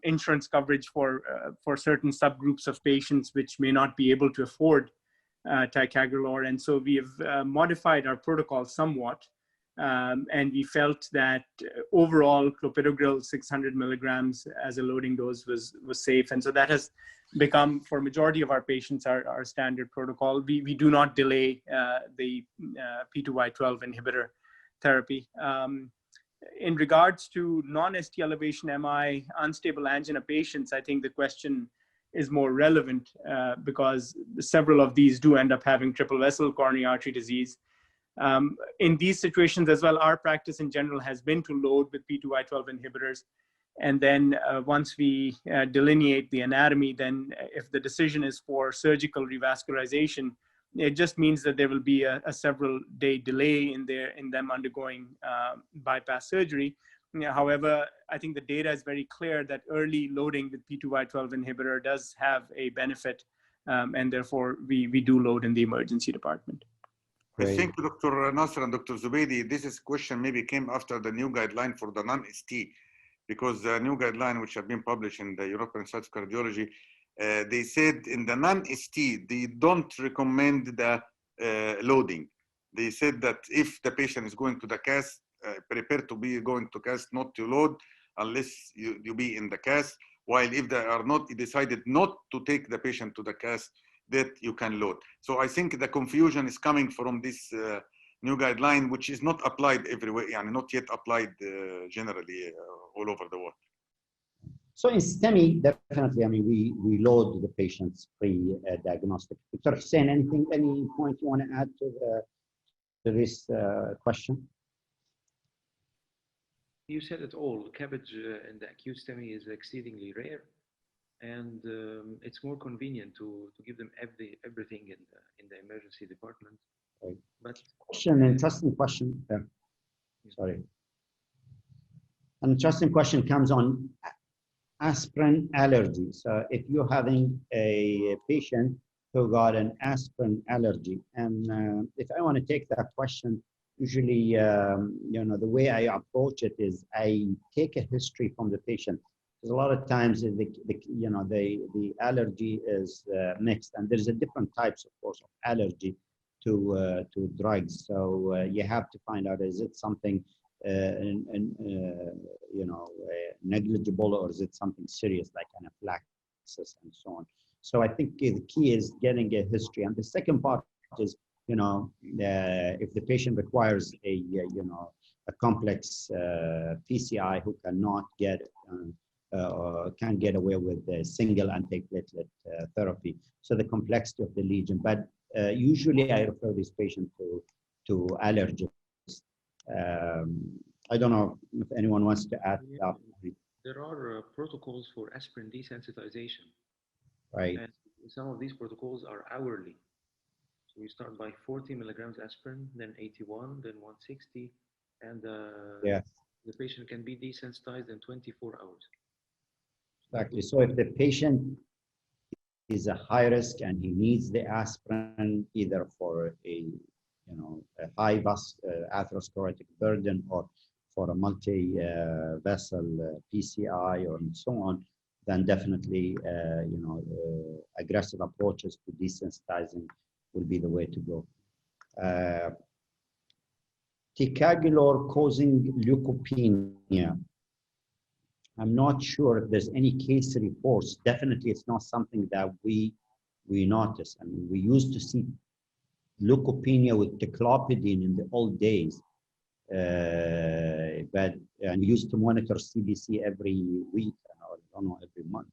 Speaker 2: insurance coverage for certain subgroups of patients which may not be able to afford ticagrelor, and so we have modified our protocol somewhat. And we felt that overall clopidogrel 600 milligrams as a loading dose was safe. And so that has become, for majority of our patients, our standard protocol. We do not delay the P2Y12 inhibitor therapy. In regards to non-ST elevation MI, unstable angina patients, I think the question is more relevant because several of these do end up having triple vessel coronary artery disease. In these situations as well, our practice in general has been to load with P2Y12 inhibitors. And then once we delineate the anatomy, then if the decision is for surgical revascularization, it just means that there will be a several day delay in them undergoing bypass surgery. However, I think the data is very clear that early loading with P2Y12 inhibitor does have a benefit, and therefore we do load in the emergency department.
Speaker 4: I think Dr. Nasser and Dr. Zubaidi, this question maybe came after the new guideline for the non-ST, because the new guideline which have been published in the European Society of Cardiology, they said in the non-ST, they don't recommend the loading. They said that if the patient is going to the cast, prepare to be going to cast, not to load unless you be in the cast, while if they are not, decided not to take the patient to the cast, that you can load. So I think the confusion is coming from this new guideline, which is not applied everywhere, and not yet applied generally all over the world.
Speaker 1: So in STEMI, definitely, I mean, we load the patients pre-diagnostic. Dr. Hussain, any point you want to add to this question?
Speaker 3: You said it all. CABG in the acute STEMI is exceedingly rare. And it's more convenient to give them everything in the emergency department.
Speaker 1: Right.
Speaker 3: But
Speaker 1: interesting question. Sorry. An interesting question comes on aspirin allergy. So if you're having a patient who got an aspirin allergy, and if I want to take that question, usually, the way I approach it is I take a history from the patient. A lot of times the allergy is mixed, and there's a different types, of course, of allergy to drugs. So you have to find out, is it something negligible, or is it something serious like anaphylaxis and so on. So I think the key is getting a history, and the second part is if the patient requires a complex PCI who cannot get can't get away with a single antiplatelet therapy. So the complexity of the lesion. But usually I refer this patient to allergists. I don't know if anyone wants to add that.
Speaker 3: There are protocols for aspirin desensitization.
Speaker 1: Right.
Speaker 3: And some of these protocols are hourly. So we start by 40 milligrams aspirin, then 81, then 160, and
Speaker 1: yes.
Speaker 3: The patient can be desensitized in 24 hours.
Speaker 1: Exactly. So if the patient is a high risk and he needs the aspirin either for a high atherosclerotic burden or for a multi-vessel PCI or and so on, then definitely aggressive approaches to desensitizing will be the way to go. Ticagrelor causing leukopenia. I'm not sure if there's any case reports. Definitely, it's not something that we notice. I mean, we used to see leukopenia with ticlopidine in the old days, and we used to monitor CBC every week, or I don't know, every month.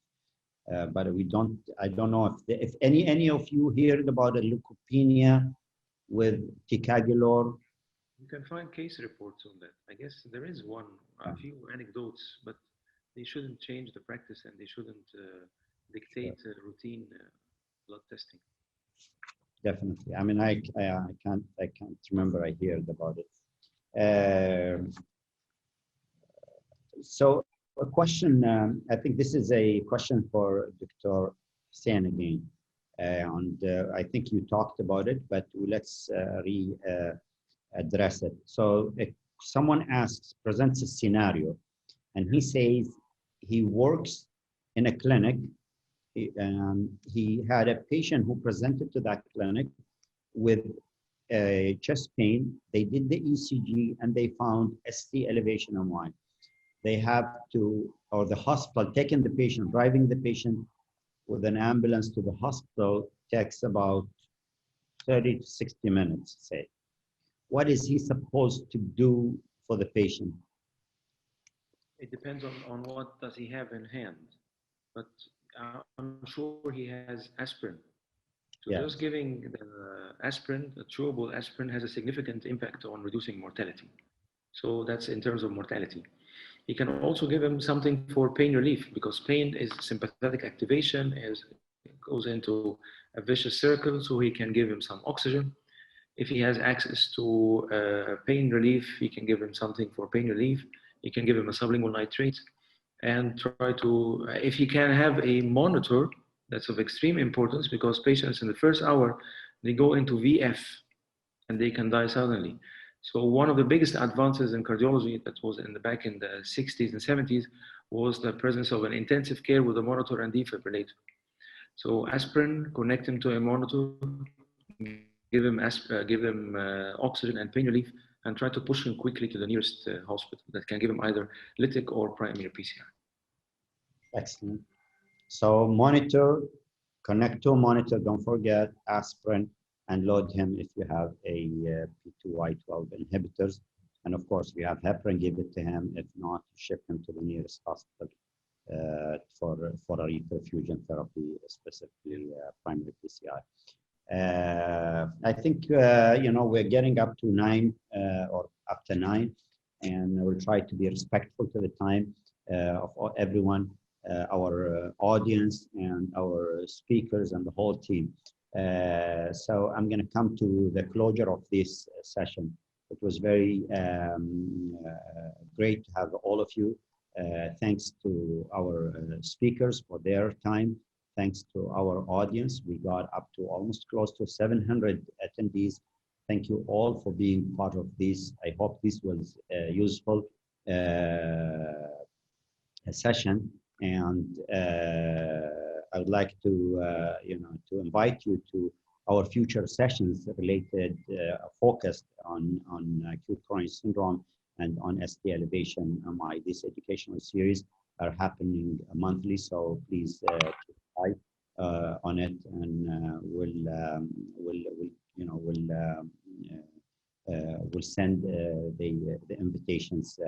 Speaker 1: But we don't. I don't know if any of you heard about a leukopenia with ticagrelor.
Speaker 3: You can find case reports on that. I guess there is one, a few anecdotes, but they shouldn't change the practice and they shouldn't dictate routine blood testing.
Speaker 1: Definitely. I mean, I can't remember I heard about it. So a question, I think this is a question for Dr. Hussain again. And I think you talked about it, but let's address it. So if someone presents a scenario, and he says he works in a clinic, and he had a patient who presented to that clinic with a chest pain. They did the ECG and they found ST elevation on Y. They have to, or the hospital, taking the patient, driving the patient with an ambulance to the hospital takes about 30 to 60 minutes, say. What is he supposed to do for the patient?
Speaker 3: It depends on what does he have in hand, but I'm sure he has aspirin. So just giving the aspirin, the chewable aspirin, has a significant impact on reducing mortality. So that's in terms of mortality. You can also give him something for pain relief, because pain is sympathetic activation, it goes into a vicious circle, so he can give him some oxygen. If he has access to pain relief, he can give him something for pain relief. You can give him a sublingual nitrate and try to, if he can have a monitor, that's of extreme importance, because patients in the first hour, they go into VF and they can die suddenly. So one of the biggest advances in cardiology that was back in the 60s and 70s was the presence of an intensive care with a monitor and defibrillator. So aspirin, connect him to a monitor, give him oxygen and pain relief, and try to push him quickly to the nearest hospital that can give him either lytic or primary PCI.
Speaker 1: Excellent. So monitor, connect to a monitor, don't forget aspirin, and load him if you have a P2Y12 inhibitors. And of course, if you have heparin, give it to him. If not, ship him to the nearest hospital for a reperfusion therapy, specifically primary PCI. I think, we're getting up to 9 or after 9, and we'll try to be respectful to the time of everyone, our audience and our speakers and the whole team. So I'm going to come to the closure of this session. It was very great to have all of you. Thanks to our speakers for their time. Thanks to our audience. We got up to almost close to 700 attendees. Thank you all for being part of this. I hope this was a useful session. And I would like to, to invite you to our future sessions related, focused on acute coronary syndrome and on ST elevation. This educational series are happening monthly, so please keep an eye on it, and we'll send the invitations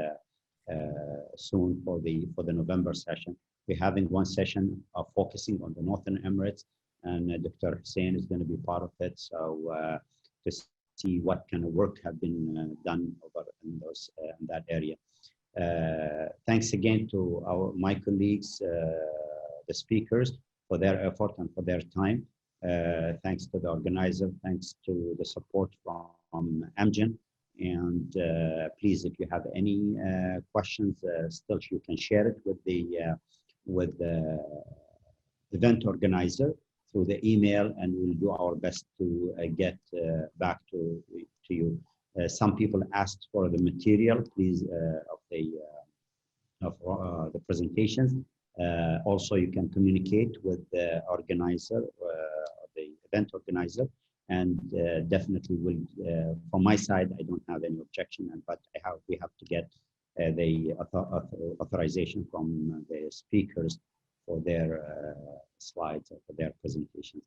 Speaker 1: soon for the November session. We're having one session focusing on the Northern Emirates, and Dr. Hussain is going to be part of it. So to see what kind of work have been done over in that area. Thanks again to my colleagues, the speakers, for their effort and for their time. Thanks to the organizer. Thanks to the support from Amgen And please, if you have any questions, still you can share it with the event organizer through the email, and we'll do our best to get back to you. Some people asked for the material, please, of the presentations. Also, you can communicate with the organizer, the event organizer, and definitely will. From my side, I don't have any objection, but we have to get the authorization from the speakers for their slides or for their presentations.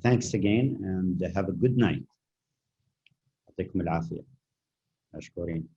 Speaker 1: Thanks again, and have a good night. يعطيكم العافية. مشكورين.